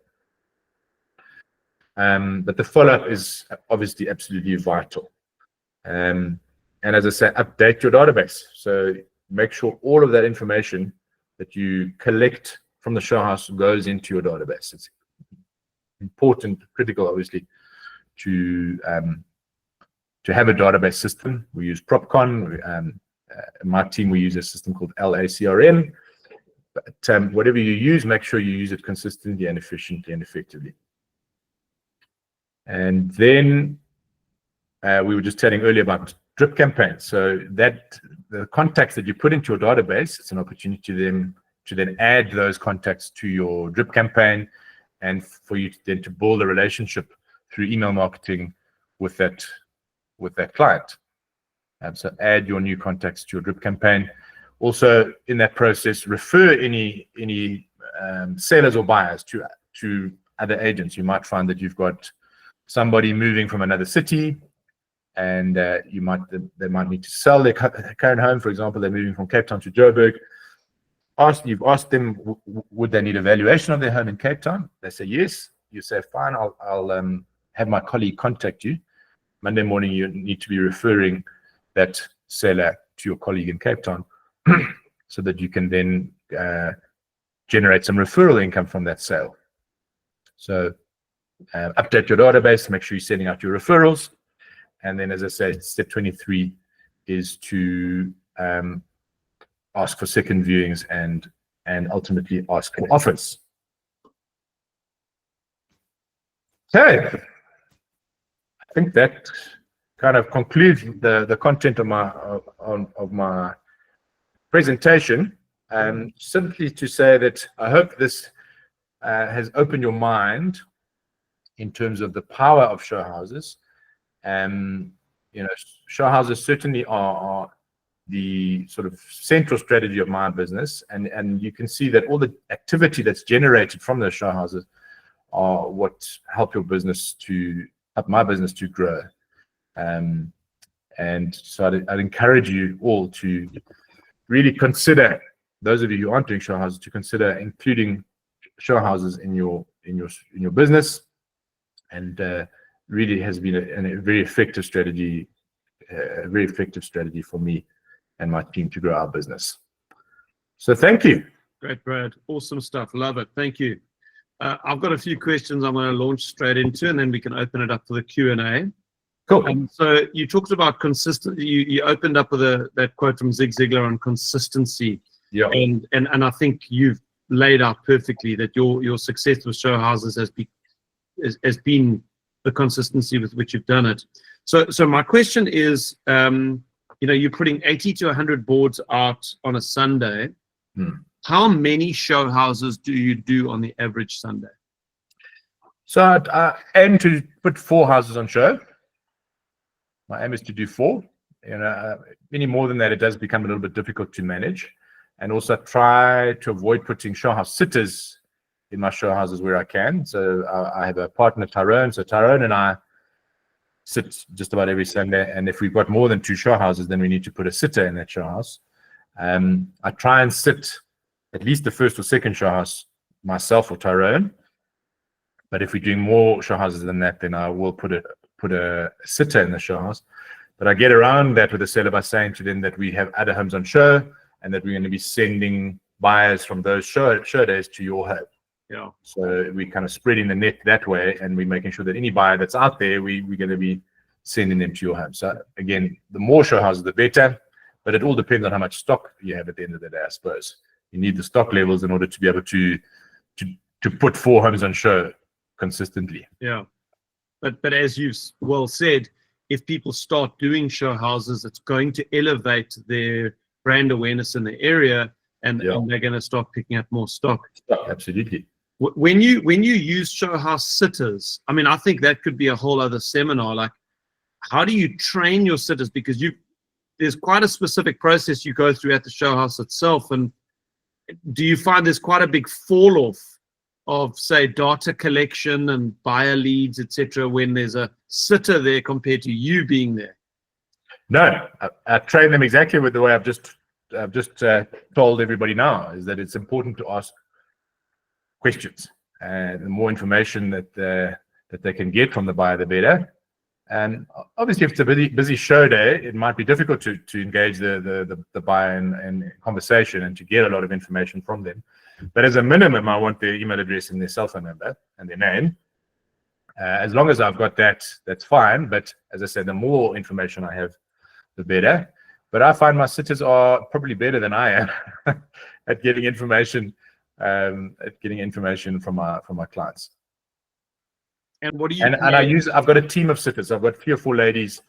But the follow-up is obviously absolutely vital. And as I say, update your database. So make sure all of that information that you collect from the show house goes into your database. It's important, critical, obviously, to have a database system. We use PropCon. My team, we use a system called LACRM. But whatever you use, make sure you use it consistently and efficiently and effectively. And then we were just chatting earlier about drip campaigns. So that the contacts that you put into your database, it's an opportunity to then add those contacts to your drip campaign, and for you then to build a relationship through email marketing with that with that client. So add your new contacts to your drip campaign. Also, in that process, refer any sellers or buyers to other agents. You might find that you've got somebody moving from another city, and they might need to sell their current home. For example, they're moving from Cape Town to Joburg. You've asked them, would they need a valuation of their home in Cape Town? They say yes. You say, fine, I'll have my colleague contact you. Monday morning, you need to be referring that seller to your colleague in Cape Town so that you can then generate some referral income from that sale. So update your database, make sure you're sending out your referrals. And then, as I said, step 23 is to ask for second viewings and ultimately ask for offers. Okay, I think that kind of concludes the content of my presentation. Simply to say that I hope this has opened your mind in terms of the power of show houses. Show houses certainly are the sort of central strategy of my business, and you can see that all the activity that's generated from those show houses are what help my business to grow. And so I'd encourage you all to really consider, those of you who aren't doing show houses, to consider including show houses in your business. And really has been a very effective strategy for me and my team to grow our business. So thank you. Great, Brad. Awesome stuff. Love it. Thank you. I've got a few questions I'm going to launch straight into, and then we can open it up for the Q&A. Cool. So you talked about consistency. You opened up with that quote from Zig Ziglar on consistency. Yeah. And I think you've laid out perfectly that your success with show houses has been the consistency with which you've done it. So my question is, you're putting 80 to 100 boards out on a Sunday. How many show houses do you do on the average Sunday? So I aim to put 4 houses on show. My aim is to do 4. Any more than that, it does become a little bit difficult to manage. And also try to avoid putting show house sitters in my show houses where I can. So I have a partner, Tyrone. So Tyrone and I sit just about every Sunday. And if we've got more than 2 show houses, then we need to put a sitter in that show house. I try and sit at least the first or second show house myself or Tyrone. But if we're doing more show houses than that, then I will put a sitter in the show house. But I get around that with the seller by saying to them that we have other homes on show and that we're going to be sending buyers from those show days to your home. Yeah. So we're kind of spreading the net that way, and we're making sure that any buyer that's out there, we're going to be sending them to your home. So again, the more show houses, the better. But it all depends on how much stock you have at the end of the day, I suppose. You need the stock levels in order to be able to put 4 homes on show consistently. Yeah. But as you've well said, if people start doing show houses, it's going to elevate their brand awareness in the area, and they're going to start picking up more stock. Absolutely. When you use show house sitters, I mean, I think that could be a whole other seminar. Like, how do you train your sitters? Because there's quite a specific process you go through at the show house itself. And do you find there's quite a big fall off of, say, data collection and buyer leads, etc., when there's a sitter there compared to you being there? No, I train them exactly with the way I've just told everybody now, is that it's important to ask questions, and the more information that they can get from the buyer, the better. And obviously, if it's a busy show day, it might be difficult to engage the buyer in conversation and to get a lot of information from them. But as a minimum, I want their email address and their cell phone number and their name. As long as I've got that, that's fine. But as I said, the more information I have, the better. But I find my sitters are probably better than I am at getting information, from my clients. And what do you? And I've got a team of sitters. I've got 3 or 4 ladies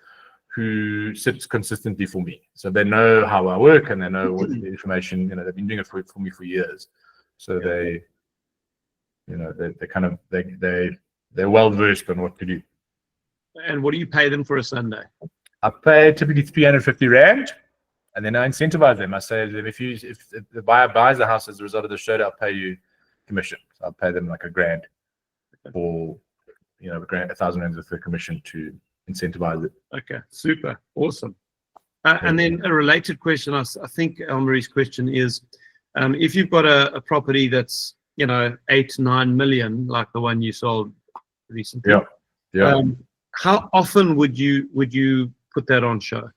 who sit consistently for me, so they know how I work and they know what the information. They've been doing it for me for years, so they're well versed on what to do. And what do you pay them for a Sunday? I pay typically 350 Rand, and then I incentivize them. I say to them, if the buyer buys the house as a result of the show, I'll pay you commission. So I'll pay them like $1,000 for, $1,000 Rand worth of commission to incentivize it. Okay, super, awesome. And then a related question, I think Elmarie's question is, if you've got a property that's 8-9 million, like the one you sold recently, how often would you put that on show?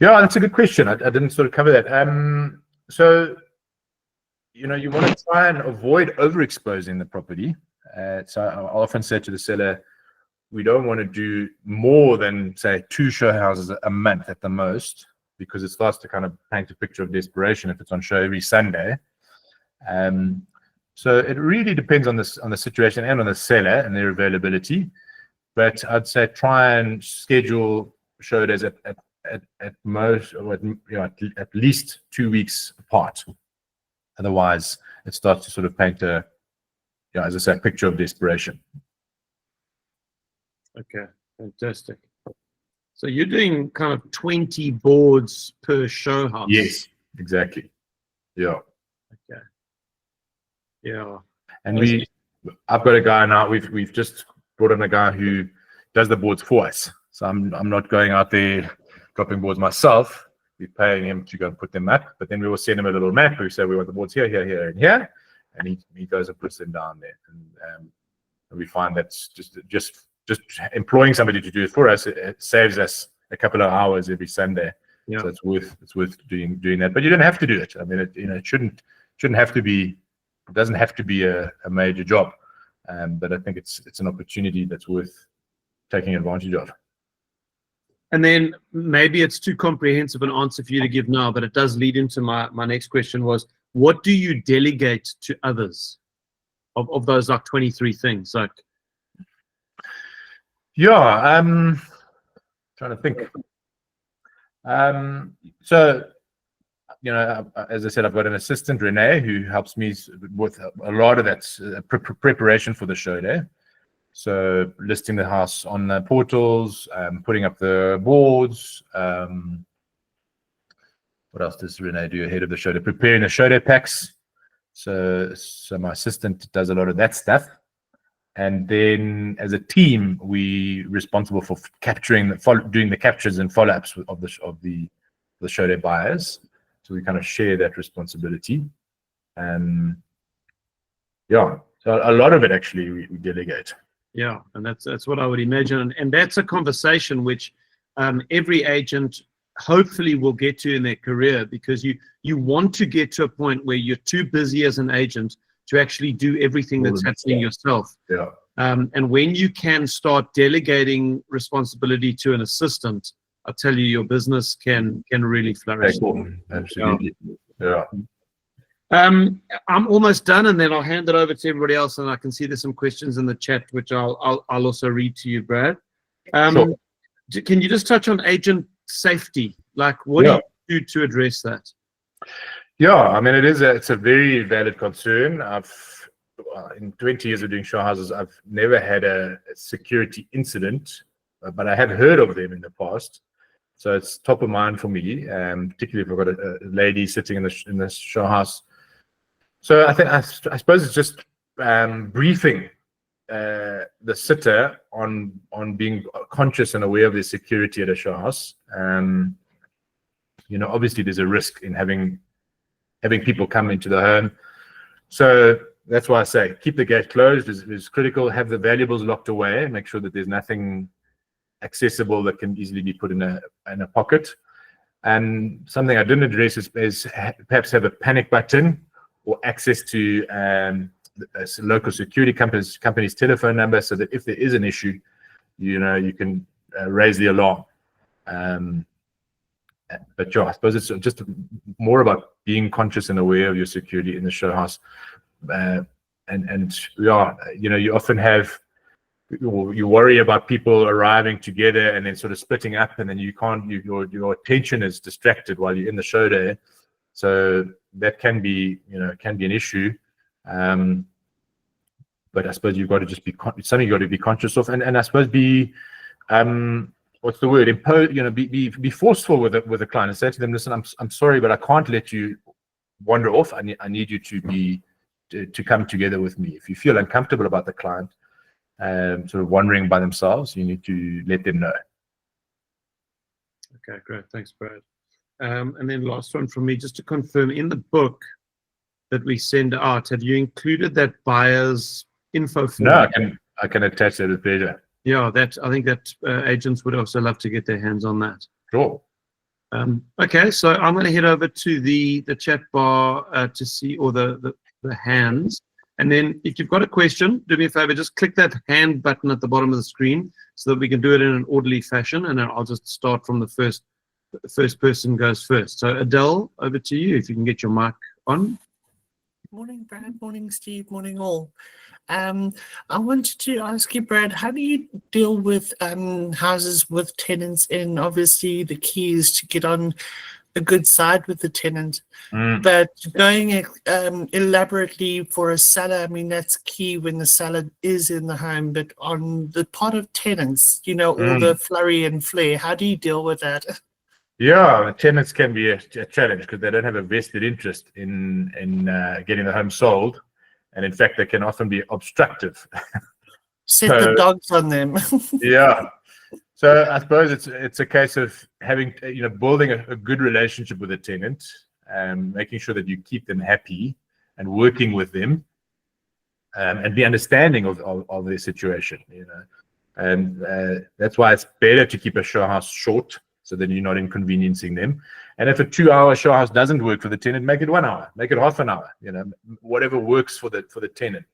Yeah, that's a good question. I didn't sort of cover that. So you want to try and avoid overexposing the property. So I often say to the seller, we don't want to do more than, say, 2 show houses a month at the most, because it starts to kind of paint a picture of desperation if it's on show every Sunday. So it really depends on the situation and on the seller and their availability. But I'd say try and schedule show days at most, or at least 2 weeks apart. Otherwise, it starts to sort of paint as I say, a picture of desperation. Okay, fantastic. So you're doing kind of 20 boards per show house? Yes, exactly. Yeah. Okay. Yeah. And I've got a guy now. We've just brought in a guy who does the boards for us. So I'm not going out there dropping boards myself. We're paying him to go and put them up, but then we will send him a little map. We say we want the boards here, here, here, and here, and he goes and puts them down there. And we find that's just employing somebody to do it for us. It saves us a couple of hours every Sunday. Yeah. So it's worth doing that. But you don't have to do it. I mean, it shouldn't have to be. It doesn't have to be a major job. But I think it's an opportunity that's worth taking advantage of. And then maybe it's too comprehensive an answer for you to give now, but it does lead into my next question was, what do you delegate to others of those like 23 things? Like, trying to think. So, as I said, I've got an assistant, Renee, who helps me with a lot of that preparation for the show day. So listing the house on the portals, putting up the boards. What else does Renee do ahead of the show day? Preparing the show day packs. So my assistant does a lot of that stuff. And then as a team, we're responsible for doing the captures and follow-ups of the show day buyers. So we kind of share that responsibility. So a lot of it actually we delegate. Yeah, and that's what I would imagine, and that's a conversation which every agent hopefully will get to in their career, because you want to get to a point where you're too busy as an agent to actually do everything that's happening yourself. Yeah. And when you can start delegating responsibility to an assistant, I tell you, your business can really flourish. Absolutely. Yeah. I'm almost done, and then I'll hand it over to everybody else, and I can see there's some questions in the chat, which I'll also read to you, Brad. Sure. Can you just touch on agent safety? Like, what do you do to address that? Yeah, I mean, it's a very valid concern. In 20 years of doing show houses, I've never had a security incident, but I have heard of them in the past. So it's top of mind for me, particularly if I've got a lady sitting in the show house. So I suppose it's just briefing the sitter on being conscious and aware of their security at a show house. Obviously there's a risk in having people come into the home. So that's why I say keep the gate closed is critical. Have the valuables locked away. Make sure that there's nothing accessible that can easily be put in a pocket. And something I didn't address is perhaps have a panic button or access to local security company's telephone number, so that if there is an issue, you can raise the alarm. But I suppose it's just more about being conscious and aware of your security in the show house. You often have, you worry about people arriving together and then sort of splitting up, and then your attention is distracted while you're in the show day. So that can be an issue. But I suppose you've got to just be something you've got to be conscious of, and I suppose be what's the word? Impose, be forceful with the client and say to them, listen, I'm sorry, but I can't let you wander off. I need you to come together with me. If you feel uncomfortable about the client sort of wandering by themselves, you need to let them know. Okay, great. Thanks, Brad. And then last one from me, just to confirm, in the book that we send out, have you included that buyer's info form? No, I can attach that with pleasure. Yeah, I think that agents would also love to get their hands on that. Sure. Okay, so I'm going to head over to the chat bar to see, or the hands. And then if you've got a question, do me a favor, just click that hand button at the bottom of the screen so that we can do it in an orderly fashion. And then I'll just start from the first person goes first. So Adele, over to you, if you can get your mic on. Morning, Brad. Morning, Steve. Morning, all. I wanted to ask you, Brad, how do you deal with houses with tenants in? Obviously, the key is to get on a good side with the tenant, but going elaborately for a seller, I mean, that's key when the seller is in the home. But on the part of tenants, all the flurry and flair, how do you deal with that? Yeah, tenants can be a challenge because they don't have a vested interest in getting the home sold. And in fact, they can often be obstructive. Set the dogs on them. Yeah. So I suppose it's a case of having, building a good relationship with a tenant, making sure that you keep them happy and working with them, and be understanding of their situation, And that's why it's better to keep a show house short so that you're not inconveniencing them. And if a 2-hour show house doesn't work for the tenant, make it 1 hour, make it half an hour, whatever works for the tenant.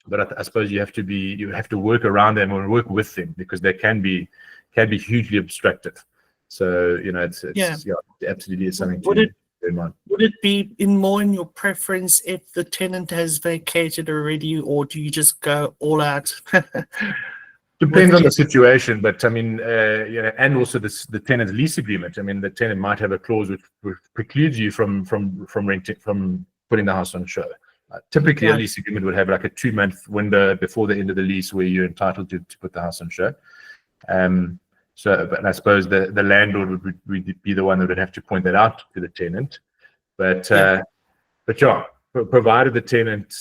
But I suppose you have to work around them or work with them because they can be hugely obstructive. So it's absolutely is something to bear in mind. Would it be more in your preference if the tenant has vacated already, or do you just go all out? Depends on the situation, but I mean, and also the tenant's lease agreement. I mean, the tenant might have a clause which precludes you from putting the house on show. Typically, a lease agreement would have like a 2-month window before the end of the lease where you're entitled to put the house on show. But I suppose the landlord would be the one that would have to point that out to the tenant. But provided the tenant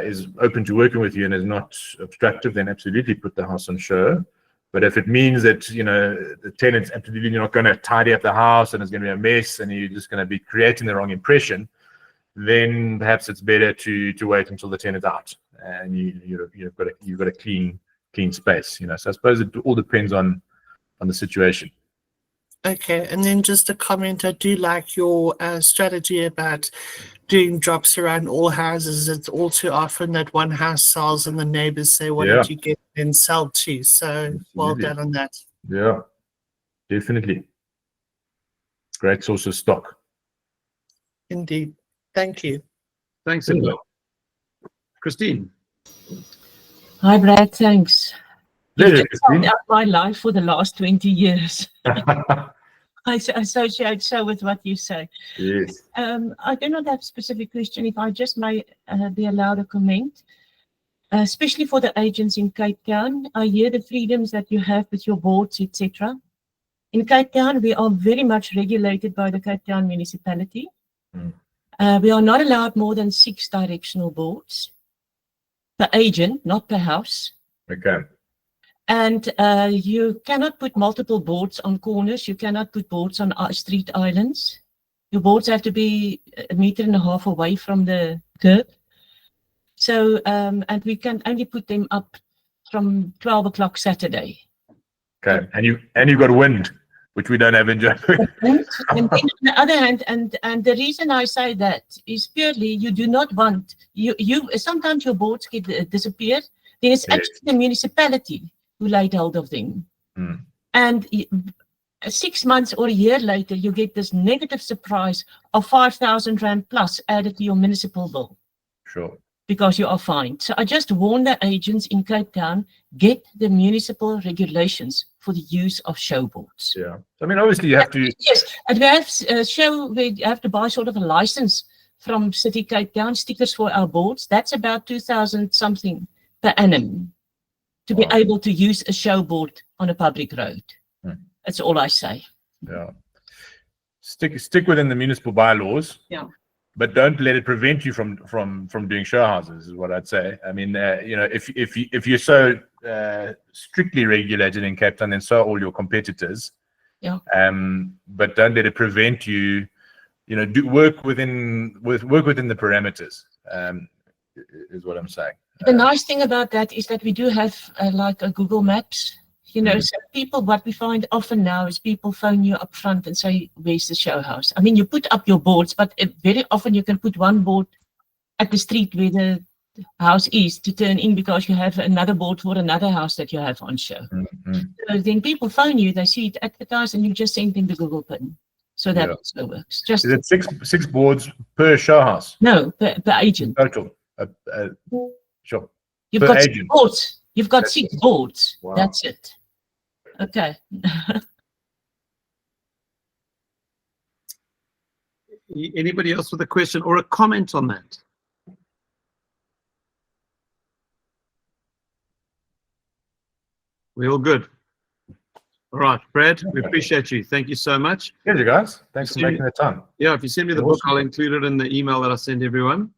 is open to working with you and is not obstructive, then absolutely put the house on show. But if it means that the tenant's absolutely not going to tidy up the house and it's going to be a mess and you're just going to be creating the wrong impression, then perhaps it's better to wait until the tenant's out and you've got a clean space. So I suppose it all depends on the situation. Okay, and then just a comment. I do like your strategy about doing drops around all houses. It's all too often that one house sells and the neighbors say, "Why don't you get and sell too?" So absolutely. Well done on that. Yeah, definitely. Great source of stock. Indeed. Thank you. Thanks, Adele. Christine. Hi, Brad. Thanks. Pleasure, You've Christine. up my life for the last 20 years. I associate so with what you say. Yes. I do not have a specific question. If I just may be allowed a comment, especially for the agents in Cape Town, I hear the freedoms that you have with your boards, etc. In Cape Town, we are very much regulated by the Cape Town municipality. We are not allowed more than 6 directional boards per agent, not per house. Okay. And you cannot put multiple boards on corners. You cannot put boards on street islands. Your boards have to be 1.5 meters away from the curb. So, and we can only put them up from 12 o'clock Saturday. Okay, and you've got wind, which we don't have in January. And then on the other hand, and the reason I say that is purely you do not want you sometimes your boards get disappear. Then it's actually the municipality who laid hold of them. And 6 months or a year later, you get this negative surprise of 5,000 Rand plus added to your municipal bill. Sure. Because you are fined. So I just warn the agents in Cape Town, get the municipal regulations for the use of show boards. Yeah. I mean, obviously you have to... Yes, and we have we have to buy sort of a license from City Cape Town, stickers for our boards. That's about 2,000 something per annum. to be Wow. able to use a show board on a public road. That's all I say. Yeah. Stick within the municipal bylaws. Yeah. But don't let it prevent you from doing show houses, is what I'd say. I mean, if you're so strictly regulated in Cape Town, then so are all your competitors. Yeah. But don't let it prevent you. Do work within the parameters. Is what I'm saying. The nice thing about that is that we do have like a Google Maps. So people, what we find often now is people phone you up front and say, where's the show house? I mean, you put up your boards, but very often you can put one board at the street where the house is to turn in because you have another board for another house that you have on show. So then people phone you, they see it advertised, and you just send them the Google pin. So that also works. Just Is it six boards per show house? No, per agent. Total. Sure. You've Per got agent. 6 boards. You've got That's 6 boards. Wow. That's it. Okay. Anybody else with a question or a comment on that? We're all good. All right, Brad, we appreciate you. Thank you so much. Yeah, you guys. Thanks for making the time. Yeah, if you send me the book, I'll include it in the email that I send everyone.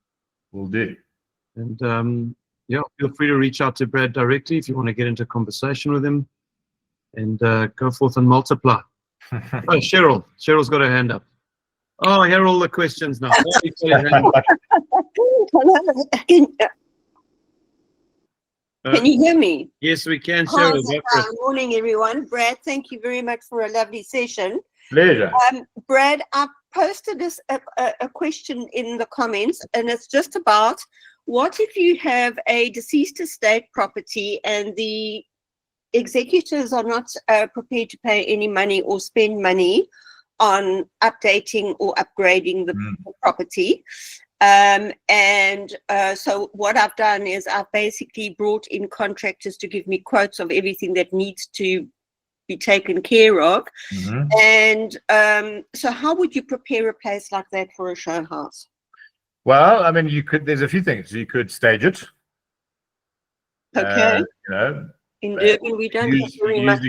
Will do. And yeah, feel free to reach out to Brad directly if you want to get into conversation with him, and go forth and multiply. Oh, Cheryl. Cheryl's got her hand up. Oh, here are all the questions now. Can you hear me? Yes, we can, Hi, Cheryl. Go for it. good morning, everyone. Brad, thank you very much for a lovely session. Pleasure. Brad, I posted this a question in the comments, and it's just about what if you have a deceased estate property and the executors are not prepared to pay any money or spend money on updating or upgrading the property. So what I've done is I've basically brought in contractors to give me quotes of everything that needs to be taken care of. And so how would you prepare a place like that for a show house? Well, I mean, there's a few things. You could stage it. Okay. In Durban, we don't have very much.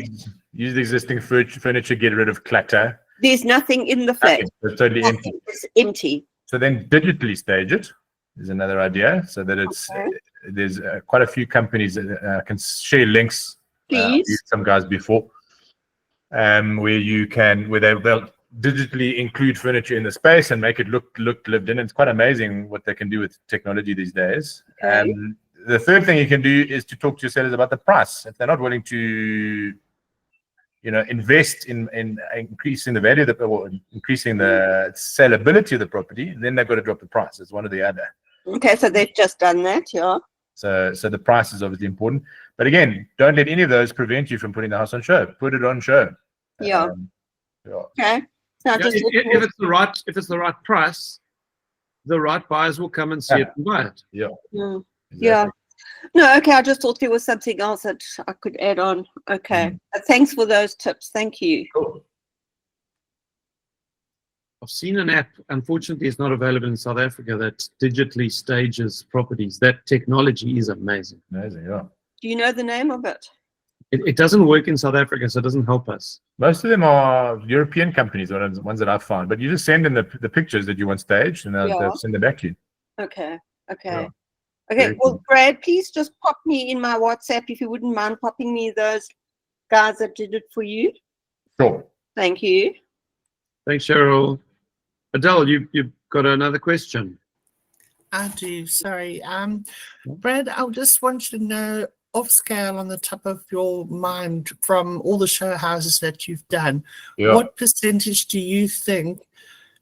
Use the existing furniture, get rid of clutter. There's nothing in the flat. Nothing. It's totally empty. It's empty. So then digitally stage it is another idea, so that it's there's quite a few companies that can share links. Please. Used some guys before, where they'll digitally include furniture in the space and make it look lived in. It's quite amazing what they can do with technology these days. Okay. The third thing you can do is to talk to your sellers about the price. If they're not willing to invest in increasing the value or increasing the sellability of the property, then they've got to drop the price. It's one or the other. Okay, so they've just done that, yeah. So the price is obviously important. But again, don't let any of those prevent you from putting the house on show. Put it on show. Yeah. Okay. So Yeah, if it's the right price, the right buyers will come and see it and buy it. Yeah. Mm. Exactly. Yeah. No, okay. I just thought there was something else that I could add on. Okay. Thanks for those tips. Thank you. Cool. I've seen an app, unfortunately it's not available in South Africa, that digitally stages properties. That technology is amazing. Amazing, yeah. Do you know the name of it? It doesn't work in South Africa, so it doesn't help us. Most of them are European companies, or the ones that I've found. But you just send in the pictures that you want staged, and they'll send them back to you. Okay. Okay. Yeah. Okay. Very Well, cool. Brad, please just pop me in my WhatsApp if you wouldn't mind popping me those guys that did it for you. Sure. Thank you. Thanks, Cheryl. Adele, you've got another question. I do. Sorry. Brad, I just want you to know, off scale, on the top of your mind, from all the show houses that you've done, Yeah. what percentage do you think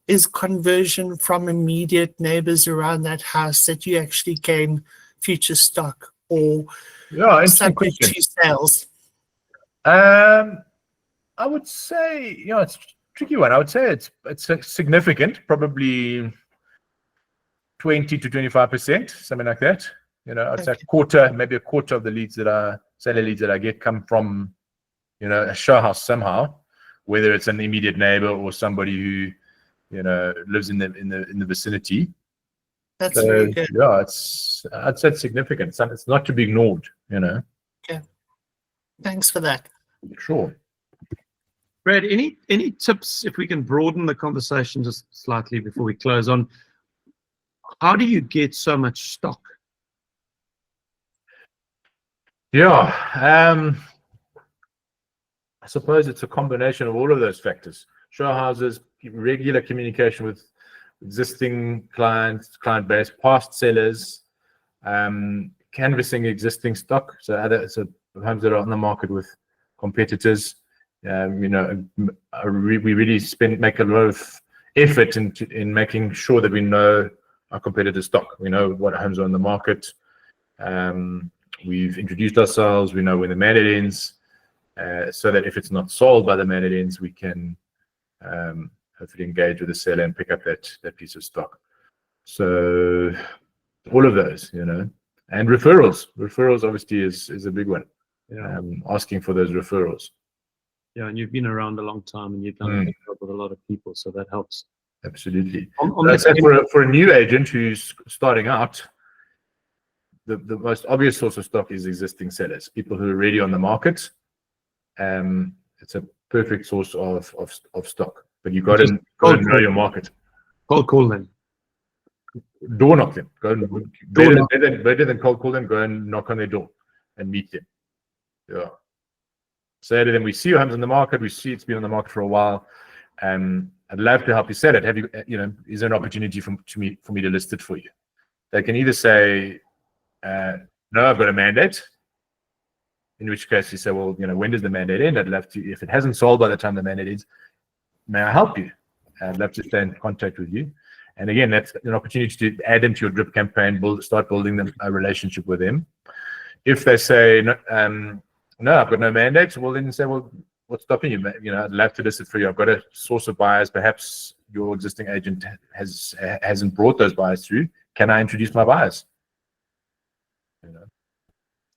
is conversion from immediate neighbors around that house that you actually gain future stock or Yeah, interesting subject question. to sales? I would say, it's a tricky one. I would say it's significant, probably 20 to 25%, something like that. I'd say maybe a quarter of the seller leads that I get come from, a show house somehow, whether it's an immediate neighbor or somebody who, lives in the vicinity. That's very good. Yeah, I'd say it's significant. It's not to be ignored. Okay. Thanks for that. Sure. Brad, any tips, if we can broaden the conversation just slightly before we close on, how do you get so much stock? Yeah. I suppose it's a combination of all of those factors. Show houses, regular communication with existing clients, client base, past sellers, canvassing existing stock. So homes that are on the market with competitors. We really make a lot of effort in making sure that we know our competitors' stock. We know what homes are on the market. We've introduced ourselves. We know when the mandate ends, so that if it's not sold by the mandate ends, we can hopefully engage with the seller and pick up that piece of stock. So all of those, and referrals. Referrals obviously is a big one. Yeah. Asking for those referrals. Yeah, and you've been around a long time and you've done a good job with a lot of people, so that helps. Absolutely. On I'd say for a new agent who's starting out, the most obvious source of stock is existing sellers, people who are already on the market. It's a perfect source of stock, but you've got to know your market. Cold call them. Door knock them. Better than cold call them. Go and knock on their door and meet them. Yeah. Say to them, we see your homes on the market. We see it's been on the market for a while. I'd love to help you sell it. Have you, is there an opportunity for me to list it for you? They can either say, no, I've got a mandate. In which case you say, well, when does the mandate end? I'd love to, if it hasn't sold by the time the mandate ends, may I help you? I'd love to stay in contact with you. And again, that's an opportunity to add them to your drip campaign, start building a relationship with them. If they say, no, I've got no mandate, well, then you say, well, what's stopping you? I'd love to list it for you. I've got a source of buyers. Perhaps your existing agent hasn't brought those buyers through. Can I introduce my buyers?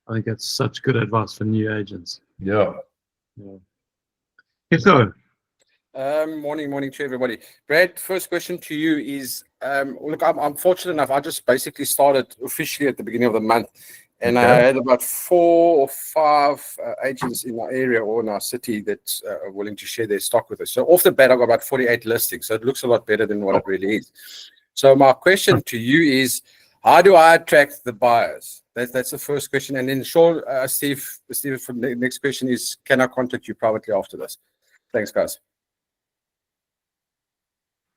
I think that's such good advice for new agents. Yeah. Yes, sir. Morning to everybody. Brad, first question to you is, look, I'm fortunate enough. I just basically started officially at the beginning of the month, and I had about 4 or 5 agents in our area or in our city that are willing to share their stock with us. So off the bat, I got about 48 listings. So it looks a lot better than what it really is. So my question to you is, how do I attract the buyers? That's the first question. And then sure, Steve, for the next question is, can I contact you privately after this? Thanks, guys.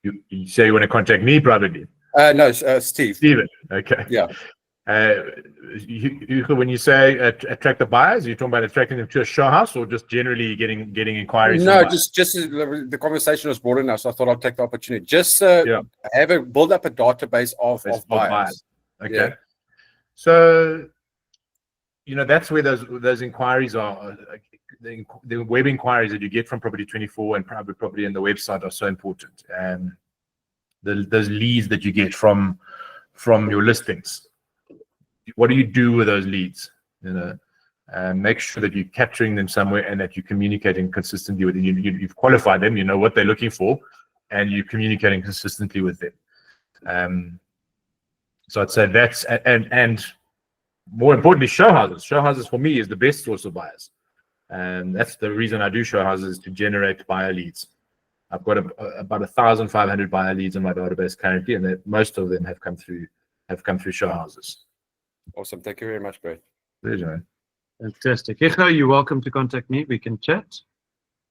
You say you want to contact me privately? No, Steve. Steven. Okay. Yeah. When you say attract the buyers, are you talking about attracting them to a show house or just generally getting inquiries? No, just the conversation was broad enough, so I thought I'd take the opportunity. Just build up a database of buyers. Okay. Yeah. So, that's where those inquiries are. The web inquiries that you get from Property 24 and Private Property and the website are so important. And those leads that you get from your listings, what do you do with those leads? Make sure that you're capturing them somewhere and that you're communicating consistently with them. You've qualified them, you know what they're looking for, and you're communicating consistently with them. So I'd say that's, and more importantly, show houses. Show houses for me is the best source of buyers. And that's the reason I do show houses, to generate buyer leads. I've got about 1,500 buyer leads in my database currently, and most of them have come through show houses. Awesome. Thank you very much, Brad. Pleasure, man. Fantastic. Echo, you're welcome to contact me. We can chat.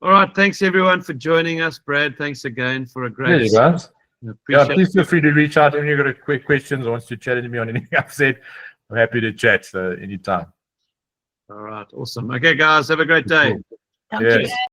All right. Thanks, everyone, for joining us. Brad, thanks again for a great... Yeah, guys. Appreciate please feel free to reach out if you've got quick questions or wants to chat to me on anything I've said. I'm happy to chat anytime. All right. Awesome. Okay, guys. Have a great day. Cool. Yes.